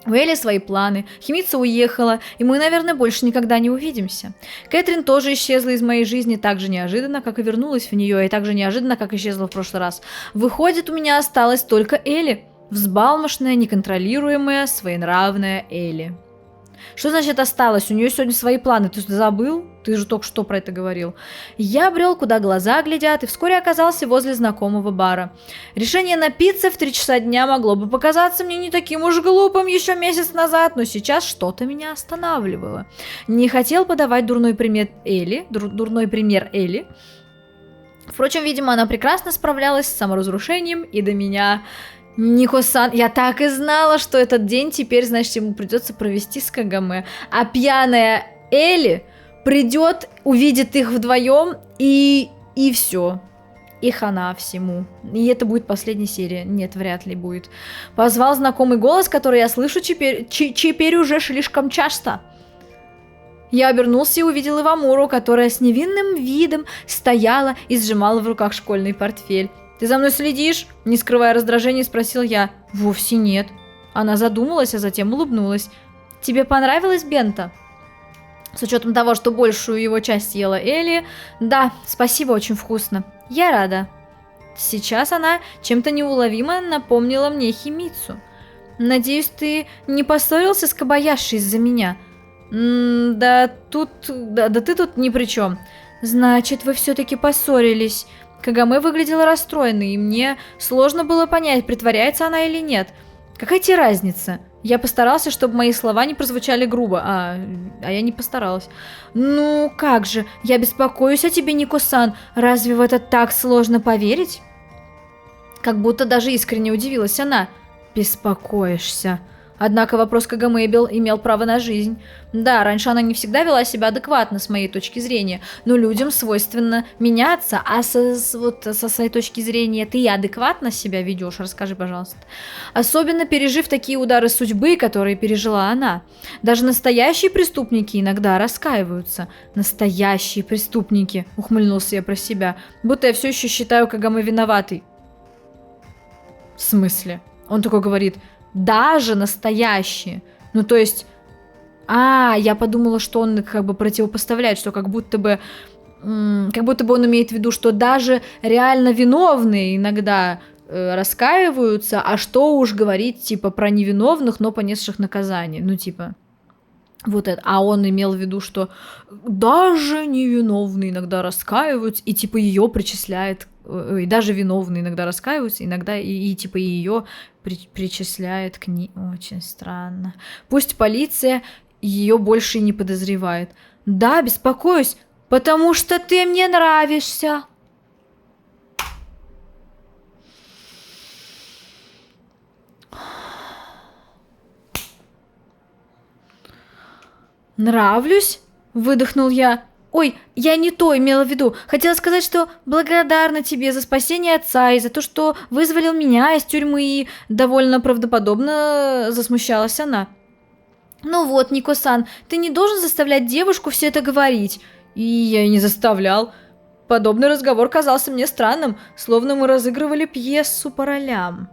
У Эли свои планы, Химица уехала, и мы, наверное, больше никогда не увидимся. Кэтрин тоже исчезла из моей жизни так же неожиданно, как и вернулась в нее, и так же неожиданно, как исчезла в прошлый раз. Выходит, у меня осталась только Эли. Взбалмошная, неконтролируемая, своенравная Эли. Что значит осталось? У нее сегодня свои планы. Ты забыл? Ты же только что про это говорил. Я брел, куда глаза глядят, и вскоре оказался возле знакомого бара. Решение напиться в 3 часа дня могло бы показаться мне не таким уж глупым еще месяц назад, но сейчас что-то меня останавливало. Не хотел подавать дурной пример Эли. Впрочем, видимо, она прекрасно справлялась с саморазрушением и до меня... Нико-сан, я так и знала, что этот день теперь, значит, ему придется провести с Кагаме. А пьяная Эли придет, увидит их вдвоем и все. И хана всему. И это будет последняя серия. Нет, вряд ли будет. Позвал знакомый голос, который я слышу теперь уже слишком часто. Я обернулся и увидел Ивамуру, которая с невинным видом стояла и сжимала в руках школьный портфель. «Ты за мной следишь?» – не скрывая раздражения, спросил я. «Вовсе нет». Она задумалась, а затем улыбнулась. «Тебе понравилось бенто?» С учетом того, что большую его часть съела Эли, да, спасибо, очень вкусно. Я рада. Сейчас она чем-то неуловимо напомнила мне Химицу. Надеюсь, ты не поссорился с Кобаяши из-за меня? Да ты тут ни при чем. Значит, вы все-таки поссорились. Кагаме выглядела расстроенной, и мне сложно было понять, притворяется она или нет. Какая тебе разница? Я постарался, чтобы мои слова не прозвучали грубо, а я не постаралась. Ну как же, я беспокоюсь о тебе, Нико-сан. Разве в это так сложно поверить? Как будто даже искренне удивилась она. Беспокоишься. Однако вопрос Кагамэбел имел право на жизнь. Да, раньше она не всегда вела себя адекватно, с моей точки зрения, но людям свойственно меняться, а со своей точки зрения ты адекватно себя ведешь? Расскажи, пожалуйста. Особенно пережив такие удары судьбы, которые пережила она. Даже настоящие преступники иногда раскаиваются. Настоящие преступники, ухмыльнулся я про себя, будто я все еще считаю Кагаме виноватой. В смысле? Он такой говорит... Даже настоящие. Ну, то есть... я подумала, что он как бы противопоставляет, что как будто бы он имеет в виду, что даже реально виновные иногда раскаиваются, а что уж говорить, типа, про невиновных, но понесших наказание. Ну, типа... Вот это. А он имел в виду, что даже невиновные иногда раскаиваются, и типа ее причисляет, и даже виновные иногда раскаиваются, иногда и типа ее причисляет к ней. Очень странно. Пусть полиция ее больше и не подозревает. Да, беспокоюсь, потому что ты мне нравишься. «Нравлюсь?» – выдохнул я. «Ой, я не то имела в виду. Хотела сказать, что благодарна тебе за спасение отца и за то, что вызволил меня из тюрьмы, и довольно правдоподобно засмущалась она». «Ну вот, Нико-сан, ты не должен заставлять девушку все это говорить». И я и не заставлял. Подобный разговор казался мне странным, словно мы разыгрывали пьесу по ролям.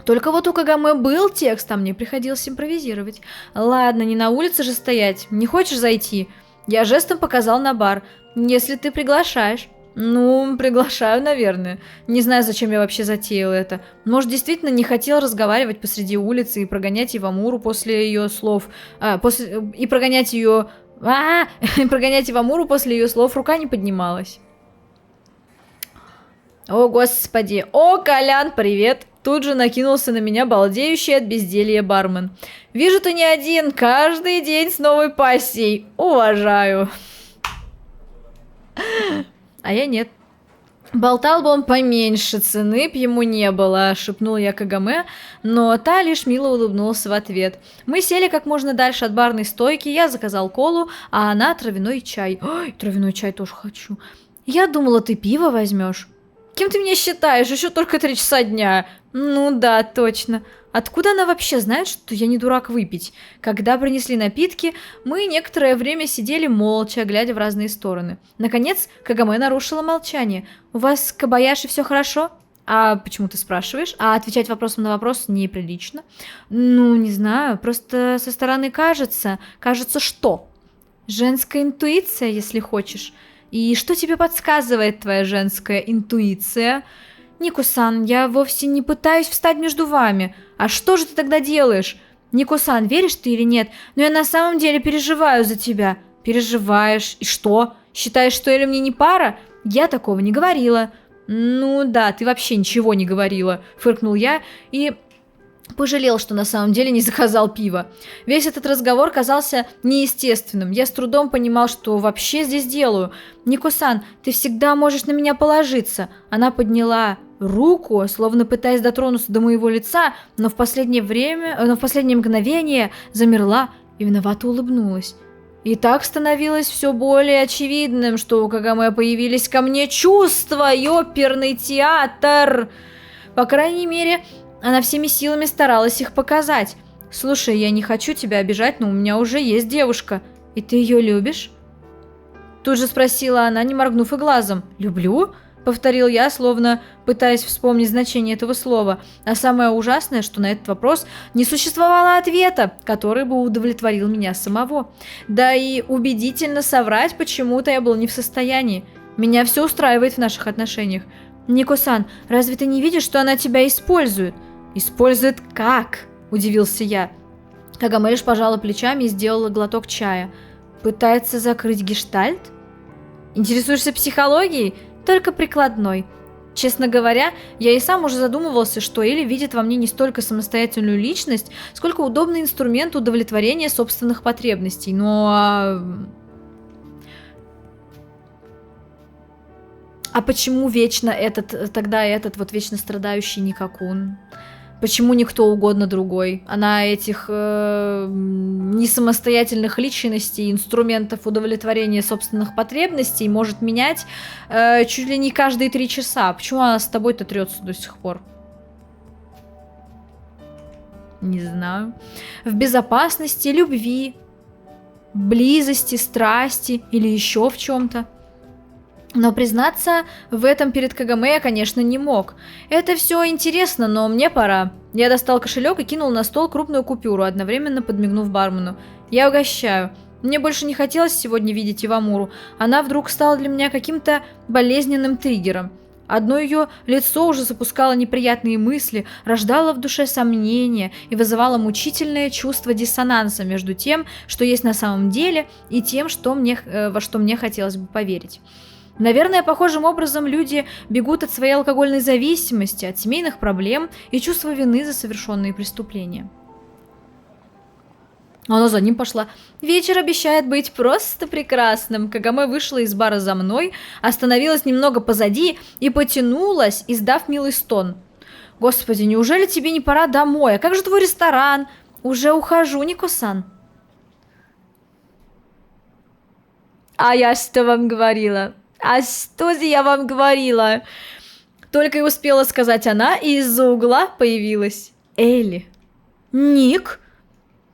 Только вот у Кагаме был текст, а мне приходилось импровизировать. Ладно, не на улице же стоять. Не хочешь зайти? Я жестом показал на бар. Если ты приглашаешь. Ну, приглашаю, наверное. Не знаю, зачем я вообще затеял это. Может, действительно не хотел разговаривать посреди улицы и прогонять Ивамуру после ее слов. И прогонять ее... прогонять Ивамуру после ее слов рука не поднималась. О, господи. О, Колян, привет. Тут же накинулся на меня балдеющий от безделья бармен. «Вижу, ты не один, каждый день с новой пассией. Уважаю». А я нет. «Болтал бы он поменьше, цены б ему не было», — шепнул я Кагаме, но та лишь мило улыбнулась в ответ. Мы сели как можно дальше от барной стойки, я заказал колу, а она травяной чай. Ой, травяной чай тоже хочу. «Я думала, ты пиво возьмешь». «Кем ты меня считаешь? Еще только 3 часа дня». «Ну да, точно. Откуда она вообще знает, что я не дурак выпить?» Когда принесли напитки, мы некоторое время сидели молча, глядя в разные стороны. Наконец, Кагаме нарушила молчание. «У вас с Кобаяши все хорошо?» «А почему ты спрашиваешь? А отвечать вопросом на вопрос неприлично?» «Ну, не знаю, просто со стороны кажется...» «Кажется, что?» «Женская интуиция, если хочешь». «И что тебе подсказывает твоя женская интуиция?» «Нико-сан, я вовсе не пытаюсь встать между вами. А что же ты тогда делаешь? Нико-сан, веришь ты или нет? Но я на самом деле переживаю за тебя». «Переживаешь? И что? Считаешь, что Эля мне не пара?» «Я такого не говорила». «Ну да, ты вообще ничего не говорила», — фыркнул я и... пожалел, что на самом деле не заказал пиво. Весь этот разговор казался неестественным. Я с трудом понимал, что вообще здесь делаю. «Нико-сан, ты всегда можешь на меня положиться». Она подняла руку, словно пытаясь дотронуться до моего лица, но в последнее мгновение замерла и виновато улыбнулась. И так становилось все более очевидным, что у Кагаме появились ко мне чувства и оперный театр. По крайней мере... она всеми силами старалась их показать. «Слушай, я не хочу тебя обижать, но у меня уже есть девушка. И ты ее любишь?» Тут же спросила она, не моргнув и глазом. «Люблю?» — повторил я, словно пытаясь вспомнить значение этого слова. А самое ужасное, что на этот вопрос не существовало ответа, который бы удовлетворил меня самого. Да и убедительно соврать почему-то я был не в состоянии. Меня все устраивает в наших отношениях. «Нико-сан, разве ты не видишь, что она тебя использует?» «Использует как?» – удивился я. Кагаме лишь пожала плечами и сделала глоток чая. «Пытается закрыть гештальт?» «Интересуешься психологией?» «Только прикладной». Честно говоря, я и сам уже задумывался, что Элли видит во мне не столько самостоятельную личность, сколько удобный инструмент удовлетворения собственных потребностей. Но... А почему вечно тогда этот вот вечно страдающий Никакун? Почему никто угодно другой? Она этих несамостоятельных личностей, инструментов удовлетворения собственных потребностей может менять чуть ли не каждые 3 часа. Почему она с тобой-то трется до сих пор? Не знаю. В безопасности, любви, близости, страсти или еще в чем-то. Но признаться в этом перед Кагаме я, конечно, не мог. Это все интересно, но мне пора. Я достал кошелек и кинул на стол крупную купюру, одновременно подмигнув бармену. Я угощаю. Мне больше не хотелось сегодня видеть Ивамуру. Она вдруг стала для меня каким-то болезненным триггером. Одно ее лицо уже запускало неприятные мысли, рождало в душе сомнения и вызывало мучительное чувство диссонанса между тем, что есть на самом деле, и тем, во что мне хотелось бы поверить. Наверное, похожим образом люди бегут от своей алкогольной зависимости, от семейных проблем и чувства вины за совершенные преступления. Она за ним пошла. Вечер обещает быть просто прекрасным. Кагаме вышла из бара за мной, остановилась немного позади и потянулась, издав милый стон. Господи, неужели тебе не пора домой? А как же твой ресторан? Уже ухожу, Нико-сан. А я что вам говорила? А что же я вам говорила? Только и успела сказать она, и из-за угла появилась Элли. Ник?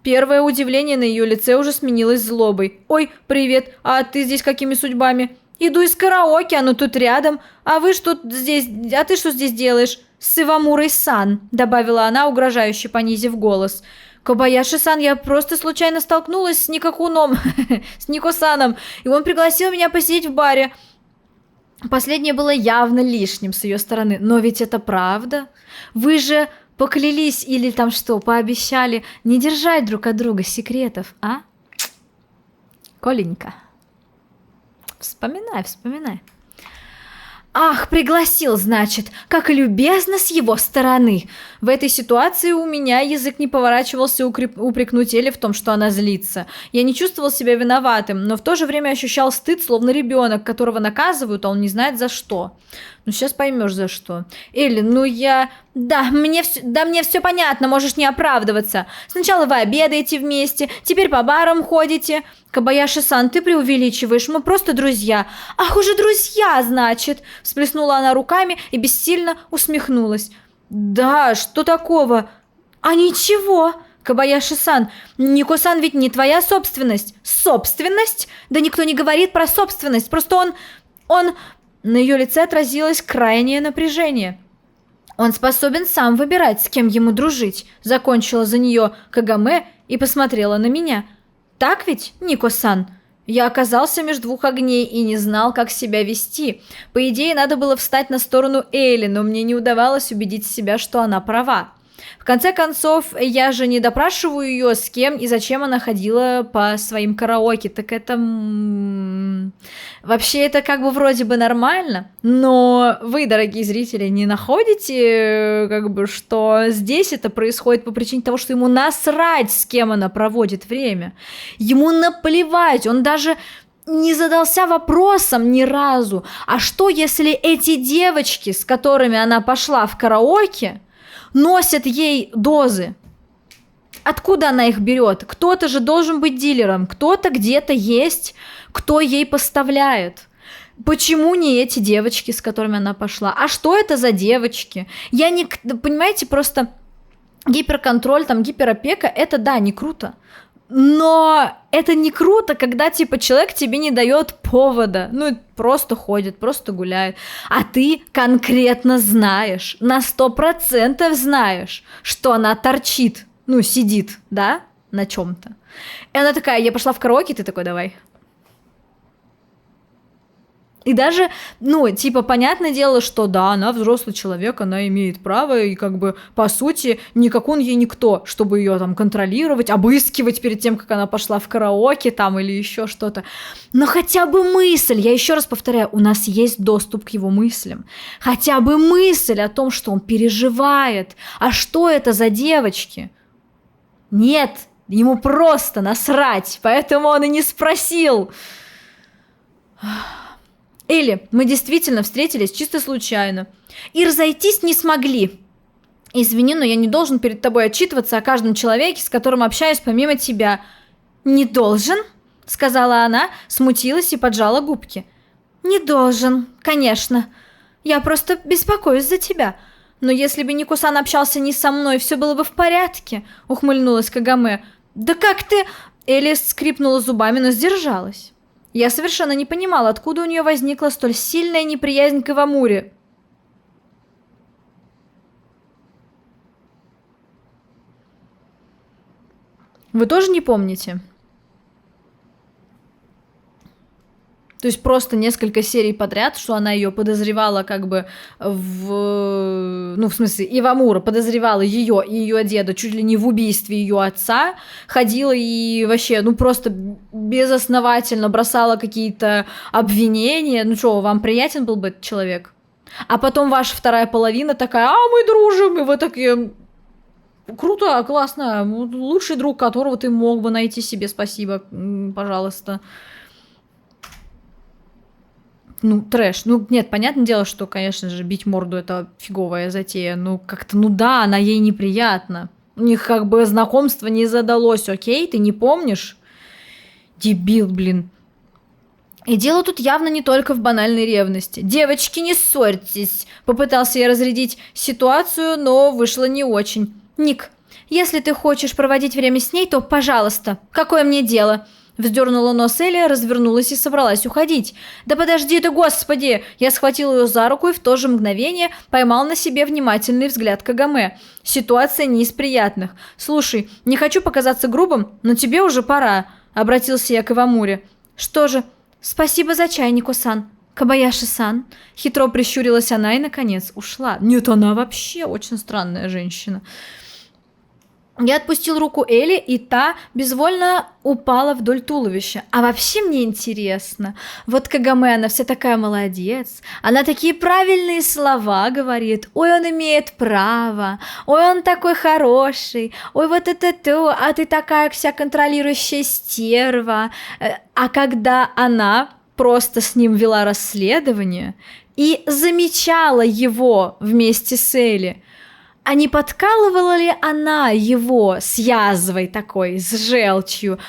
Первое удивление на ее лице уже сменилось злобой. Ой, привет, а ты здесь какими судьбами? Иду из караоке, оно тут рядом. А ты что здесь делаешь? С Ивамурой-сан, добавила она, угрожающе понизив голос. Кобаяши-сан, я просто случайно столкнулась с Никакуном, с Нико-саном, и он пригласил меня посидеть в баре. Последнее было явно лишним с ее стороны, но ведь это правда. Вы же поклялись или там что, пообещали не держать друг от друга секретов, а? Коленька, вспоминай. Ах, пригласил, значит, как любезно с его стороны. В этой ситуации у меня язык не поворачивался упрекнуть Элли в том, что она злится. Я не чувствовал себя виноватым, но в то же время ощущал стыд, словно ребенок, которого наказывают, а он не знает за что. Ну, сейчас поймешь за что. Элли, мне все понятно, можешь не оправдываться. Сначала вы обедаете вместе, теперь по барам ходите. Кобаяши-сан, ты преувеличиваешь, мы просто друзья. Ах, уже друзья, значит. Всплеснула она руками и бессильно усмехнулась. Да, что такого? А ничего. Кобаяши-сан, Нико-сан ведь не твоя собственность. Собственность? Да никто не говорит про собственность, просто он... На ее лице отразилось крайнее напряжение. Он способен сам выбирать, с кем ему дружить. Закончила за нее Кагаме и посмотрела на меня. Так ведь, Нико-сан? Я оказался между двух огней и не знал, как себя вести. По идее, надо было встать на сторону Элли, но мне не удавалось убедить себя, что она права. В конце концов, я же не допрашиваю ее, с кем и зачем она ходила по своим караоке. Так это... Вообще, это как бы вроде бы нормально, но вы, дорогие зрители, не находите, что здесь это происходит по причине того, что ему насрать, с кем она проводит время. Ему наплевать, он даже... не задался вопросом ни разу, а что если эти девочки, с которыми она пошла в караоке, носят ей дозы? Откуда она их берет? Кто-то же должен быть дилером, кто-то где-то есть, кто ей поставляет. Почему не эти девочки, с которыми она пошла? А что это за девочки? Понимаете, просто гиперконтроль, гиперопека, это да, не круто. Но это не круто, когда, человек тебе не дает повода. Просто ходит, просто гуляет. А ты конкретно знаешь, на 100% знаешь, что она торчит, сидит, да, на чем-то. И она такая, я пошла в караоке, ты такой, давай. И даже, ну, типа, понятное дело, что да, она взрослый человек, она имеет право, и как бы, по сути, никак он ей никто, чтобы ее там контролировать, обыскивать перед тем, как она пошла в караоке там или еще что-то. Но хотя бы мысль, я еще раз повторяю, у нас есть доступ к его мыслям. Хотя бы мысль о том, что он переживает. А что это за девочки? Нет, ему просто насрать, поэтому он и не спросил. Или мы действительно встретились чисто случайно и разойтись не смогли. Извини, но я не должен перед тобой отчитываться о каждом человеке, с которым общаюсь помимо тебя. Не должен? Сказала она, смутилась и поджала губки. Не должен, конечно. Я просто беспокоюсь за тебя. Но если бы Нико-сан общался не со мной, все было бы в порядке, ухмыльнулась Кагаме. Да как ты... Элис скрипнула зубами, но сдержалась. Я совершенно не понимала, откуда у нее возникла столь сильная неприязнь к Ивамуре. Вы тоже не помните? То есть просто несколько серий подряд, что она ее подозревала как бы ну, в смысле, Ивамура подозревала ее и ее деда чуть ли не в убийстве ее отца, ходила и вообще, ну, просто безосновательно бросала какие-то обвинения. Ну что, вам приятен был бы этот человек? А потом ваша вторая половина такая: а мы дружим, и вы такие: круто, классно, лучший друг, которого ты мог бы найти себе, спасибо, пожалуйста. Ну, трэш. Ну, нет, понятное дело, что, конечно же, бить морду — это фиговая затея. Ну, как-то, ну да, она ей неприятна. У них как бы знакомство не задалось, окей? Ты не помнишь? Дебил, блин. И дело тут явно не только в банальной ревности. «Девочки, не ссорьтесь!» Попытался я разрядить ситуацию, но вышло не очень. «Ник, если ты хочешь проводить время с ней, то пожалуйста. Какое мне дело?» Вздернула нос Элли, развернулась и собралась уходить. «Да подожди ты, господи!» Я схватил ее за руку и в то же мгновение поймал на себе внимательный взгляд Кагаме. Ситуация не из приятных. «Слушай, не хочу показаться грубым, но тебе уже пора», — обратился я к Ивамуре. «Что же, спасибо за чай, Нико-сан. Кабаяши-сан». Хитро прищурилась она и, наконец, ушла. Нет, она вообще очень странная женщина. Я отпустил руку Элли, и та безвольно упала вдоль туловища. А вообще мне интересно, вот Кагаме, она вся такая молодец, она такие правильные слова говорит, ой, он имеет право, ой, он такой хороший, ой, вот это то, а ты такая вся контролирующая стерва. А когда она просто с ним вела расследование и замечала его вместе с Элли, а не подкалывала ли она его с язвой такой, с желчью?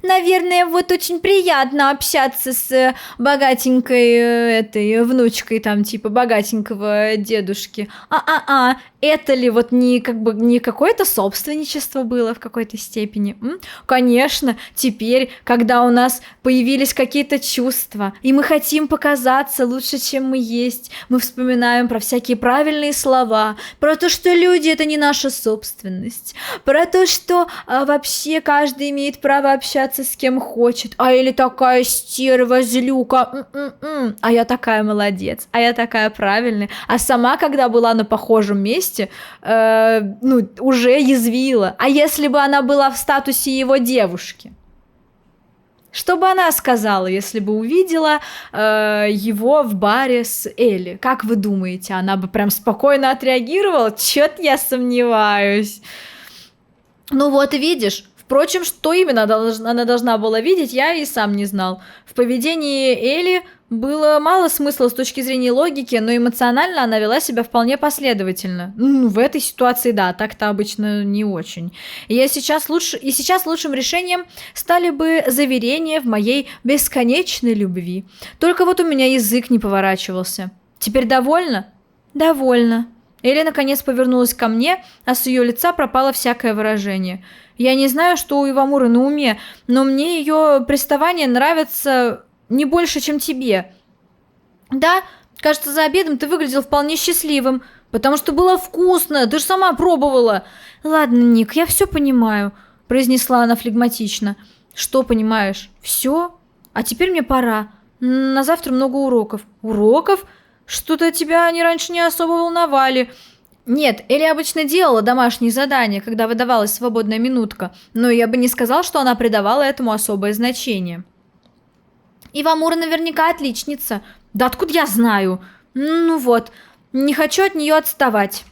Наверное, вот очень приятно общаться с богатенькой этой внучкой, там, типа, богатенького дедушки. Это ли вот не, как бы, не какое-то собственничество было в какой-то степени? Конечно, теперь, когда у нас появились какие-то чувства, и мы хотим показаться лучше, чем мы есть, мы вспоминаем про всякие правильные слова, про то, что люди — это не наша собственность, про то, что вообще каждый имеет право общаться с кем хочет, или такая стерва, злюка, а я такая молодец, а я такая правильная, а сама, когда была на похожем месте, ну, уже язвила. А если бы она была в статусе его девушки? Что бы она сказала, если бы увидела его в баре с Элли? Как вы думаете, она бы прям спокойно отреагировала? Чё-то я сомневаюсь. Ну вот и видишь. Впрочем, что именно она должна была видеть, я и сам не знал. В поведении Элли было мало смысла с точки зрения логики, но эмоционально она вела себя вполне последовательно. В этой ситуации, да, так-то обычно не очень. И сейчас лучшим решением стали бы заверения в моей бесконечной любви. Только вот у меня язык не поворачивался. Теперь довольна? Довольна. Элли наконец повернулась ко мне, а с ее лица пропало всякое выражение. Я не знаю, что у Ивамуры на уме, но мне ее приставания нравятся не больше, чем тебе. Да, кажется, за обедом ты выглядел вполне счастливым, потому что было вкусно, ты же сама пробовала. Ладно, Ник, я все понимаю, произнесла она флегматично. Что понимаешь? Все? А теперь мне пора. На завтра много уроков. Уроков? Что-то тебя они раньше не особо волновали. Нет, Элли обычно делала домашние задания, когда выдавалась свободная минутка, но я бы не сказал, что она придавала этому особое значение. Ивамура наверняка отличница. Да откуда я знаю? Ну вот, не хочу от нее отставать.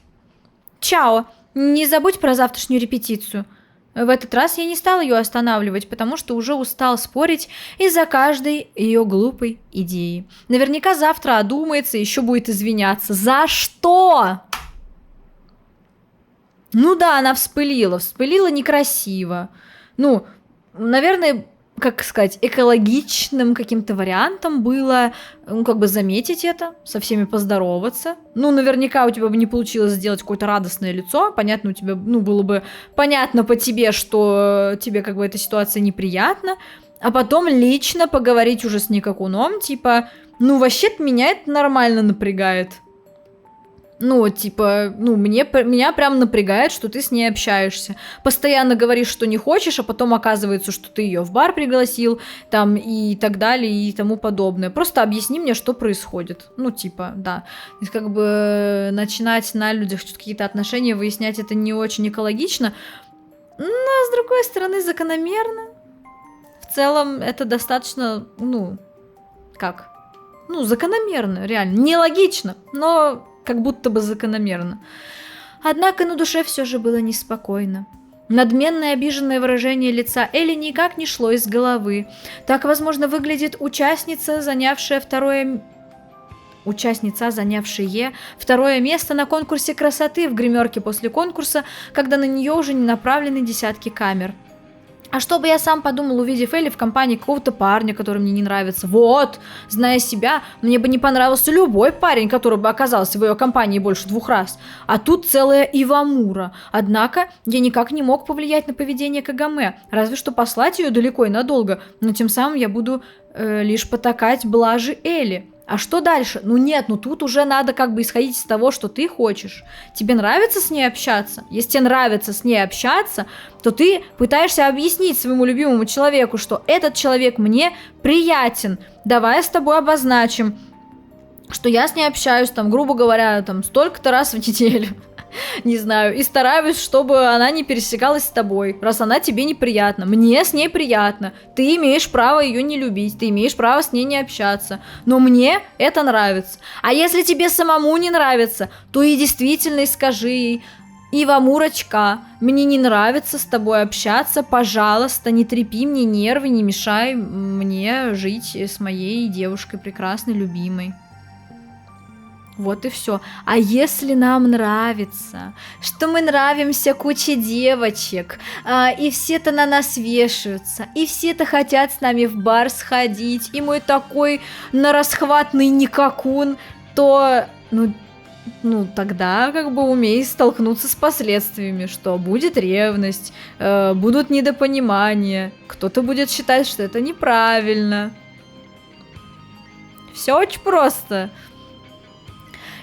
Чао, не забудь про завтрашнюю репетицию. В этот раз я не стал ее останавливать, потому что уже устал спорить из-за каждой ее глупой идеи. Наверняка завтра одумается и еще будет извиняться. За что? Ну да, она вспылила некрасиво. Ну, наверное, как сказать, экологичным каким-то вариантом было, ну, как бы заметить это, со всеми поздороваться. Ну, наверняка у тебя бы не получилось сделать какое-то радостное лицо. Понятно, у тебя, ну, было бы понятно по тебе, что тебе как бы эта ситуация неприятна. А потом лично поговорить уже с Никакуном, типа, ну, вообще-то меня это нормально напрягает. Ну, типа, ну, меня прям напрягает, что ты с ней общаешься. Постоянно говоришь, что не хочешь, а потом оказывается, что ты ее в бар пригласил, там, и так далее, и тому подобное. Просто объясни мне, что происходит. Ну, типа, да. И как бы начинать на людях какие-то отношения выяснять, это не очень экологично, но, с другой стороны, закономерно. В целом, это достаточно, ну, как? Ну, закономерно, реально. Нелогично, но... как будто бы закономерно. Однако на душе все же было неспокойно. Надменное обиженное выражение лица Элли никак не шло из головы. Так, возможно, выглядит участница, занявшая второе место на конкурсе красоты в гримерке после конкурса, когда на нее уже не направлены десятки камер. А что бы я сам подумал, увидев Элли в компании какого-то парня, который мне не нравится? Вот, зная себя, мне бы не понравился любой парень, который бы оказался в ее компании больше 2 раз. А тут целая Ивамура. Однако я никак не мог повлиять на поведение Кагаме, разве что послать ее далеко и надолго, но тем самым я буду лишь потакать блажи Элли. А что дальше? Ну нет, ну тут уже надо как бы исходить из того, что ты хочешь. Тебе нравится с ней общаться? Если тебе нравится с ней общаться, то ты пытаешься объяснить своему любимому человеку, что этот человек мне приятен. Давай с тобой обозначим, что я с ней общаюсь, там, грубо говоря, там, столько-то раз в неделю. Не знаю, и стараюсь, чтобы она не пересекалась с тобой, раз она тебе неприятна. Мне с ней приятно. Ты имеешь право ее не любить, ты имеешь право с ней не общаться. Но мне это нравится. А если тебе самому не нравится, то и действительно и скажи ей: Ивамурочка, мне не нравится с тобой общаться, пожалуйста, не трепи мне нервы, не мешай мне жить с моей девушкой прекрасной, любимой. Вот и все. А если нам нравится, что мы нравимся куче девочек, и все-то на нас вешаются, и все-то хотят с нами в бар сходить, и мой такой нарасхватный Никакун, то, ну, тогда как бы умей столкнуться с последствиями, что будет ревность, будут недопонимания, кто-то будет считать, что это неправильно. Все очень просто.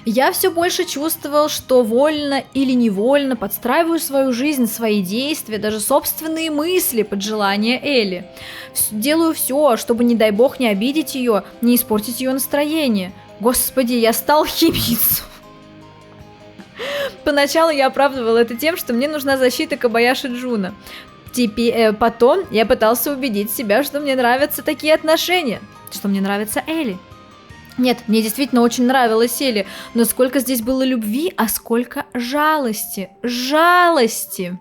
Я все больше чувствовал, что вольно или невольно подстраиваю свою жизнь, свои действия, даже собственные мысли под желание Элли. Делаю все, чтобы, не дай бог, не обидеть ее, не испортить ее настроение. Господи, я стал химицу. Поначалу я оправдывала это тем, что мне нужна защита Кобаяши Джуна. Потом я пытался убедить себя, что мне нравятся такие отношения, что мне нравится Элли. Нет, мне действительно очень нравилась Элли, но сколько здесь было любви, а сколько жалости. Жалости!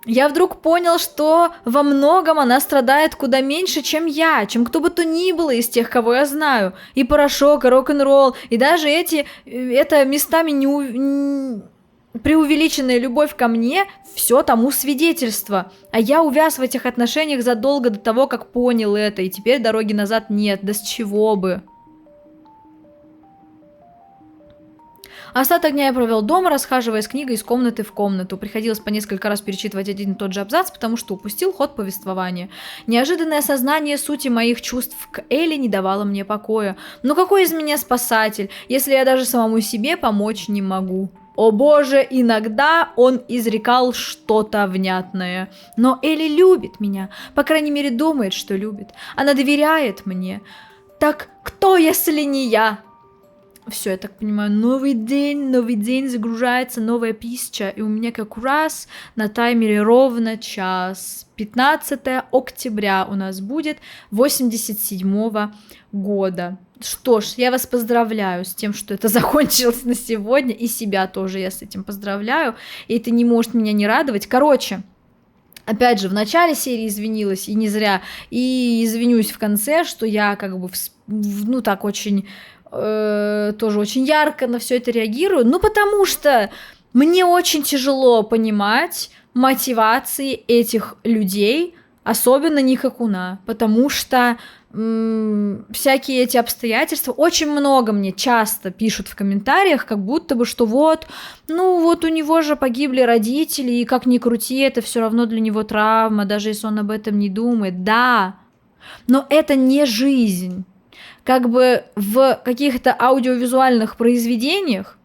Я вдруг понял, что во многом она страдает куда меньше, чем я, чем кто бы то ни было из тех, кого я знаю. И порошок, и рок-н-ролл, и даже это местами преувеличенная любовь ко мне, все тому свидетельство. А я увяз в этих отношениях задолго до того, как понял это, и теперь дороги назад нет, да с чего бы. Остаток дня я провел дома, расхаживая с книгой из комнаты в комнату. Приходилось по несколько раз перечитывать один и тот же абзац, потому что упустил ход повествования. Неожиданное осознание сути моих чувств к Элли не давало мне покоя. Ну какой из меня спасатель, если я даже самому себе помочь не могу? О боже, иногда он изрекал что-то внятное. Но Элли любит меня, по крайней мере думает, что любит. Она доверяет мне. Так кто, если не я? Все, я так понимаю, новый день, загружается новая писча, и у меня как раз на таймере ровно час. 15 октября у нас будет 87-го года. Что ж, я вас поздравляю с тем, что это закончилось на сегодня, и себя тоже я с этим поздравляю, и это не может меня не радовать. Короче, опять же, в начале серии извинилась, и не зря, и извинюсь в конце, что я как бы, ну так очень... тоже очень ярко на все это реагирую, ну потому что мне очень тяжело понимать мотивации этих людей, особенно Никакуна, потому что всякие эти обстоятельства, очень много мне часто пишут в комментариях, как будто бы, что вот, ну вот у него же погибли родители, и как ни крути, это все равно для него травма, даже если он об этом не думает, да, но это не жизнь. Как бы в каких-то аудиовизуальных произведениях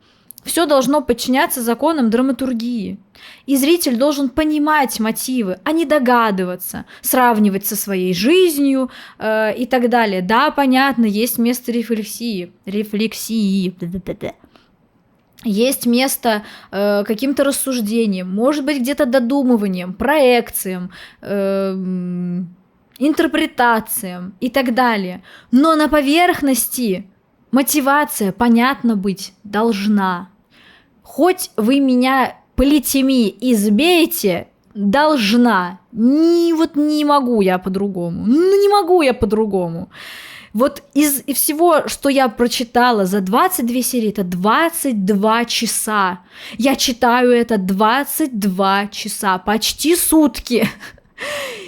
все должно подчиняться законам драматургии. И зритель должен понимать мотивы, а не догадываться, сравнивать со своей жизнью и так далее. Да, понятно, есть место рефлексии. Есть место каким-то рассуждениям, может быть, где-то додумыванием, проекциям, интерпретациям и так далее. Но на поверхности мотивация, понятно, быть должна. Хоть вы меня политеми избейте, должна. Вот не могу я по-другому. Ну, не могу я по-другому. Вот из всего, что я прочитала за 22 серии, это 22 часа. Я читаю это 22 часа, почти сутки.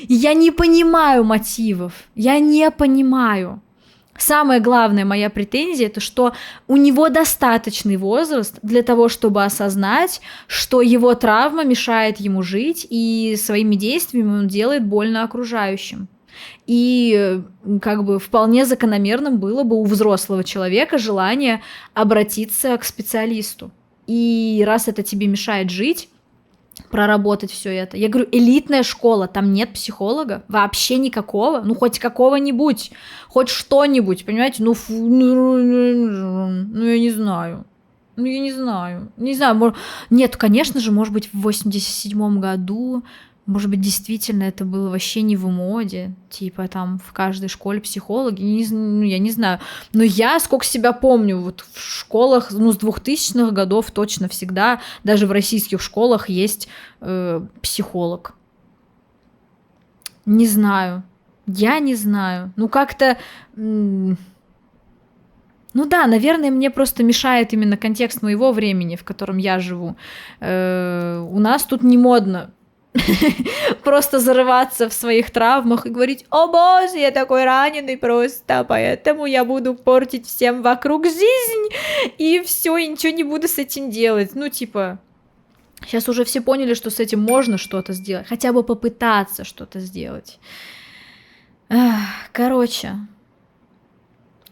Я не понимаю мотивов, я не понимаю. Самая главная моя претензия, это что у него достаточный возраст для того, чтобы осознать, что его травма мешает ему жить, и своими действиями он делает больно окружающим. И как бы вполне закономерным было бы у взрослого человека желание обратиться к специалисту. И раз это тебе мешает жить, проработать все это. Я говорю, элитная школа, там нет психолога, вообще никакого, ну хоть какого-нибудь, хоть что-нибудь, понимаете, ну я не знаю. Не знаю, нет, конечно же, может быть, в 87-м году, может быть, действительно это было вообще не в моде, типа там в каждой школе психологи, я не знаю, но я, сколько себя помню, вот в школах, ну, с 2000-х годов точно всегда, даже в российских школах есть психолог. Не знаю, я не знаю, ну, как-то... Ну да, наверное, мне просто мешает именно контекст моего времени, в котором я живу. У нас тут не модно просто зарываться в своих травмах и говорить: о боже, я такой раненый просто, поэтому я буду портить всем вокруг жизнь, и все, и ничего не буду с этим делать. Ну, типа, сейчас уже все поняли, что с этим можно что-то сделать, хотя бы попытаться что-то сделать. Короче,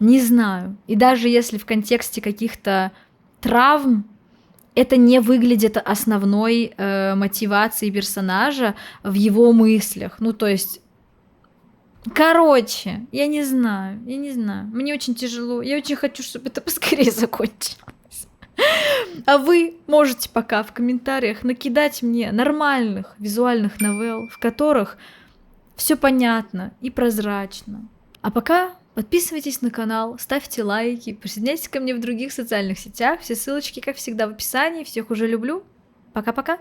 не знаю. И даже если в контексте каких-то травм это не выглядит основной мотивацией персонажа в его мыслях. Ну, то есть, короче, я не знаю. Мне очень тяжело. Я очень хочу, чтобы это поскорее закончилось. А вы можете пока в комментариях накидать мне нормальных визуальных новелл, в которых все понятно и прозрачно. А пока подписывайтесь на канал, ставьте лайки, присоединяйтесь ко мне в других социальных сетях. Все ссылочки, как всегда, в описании. Всех уже люблю. Пока-пока.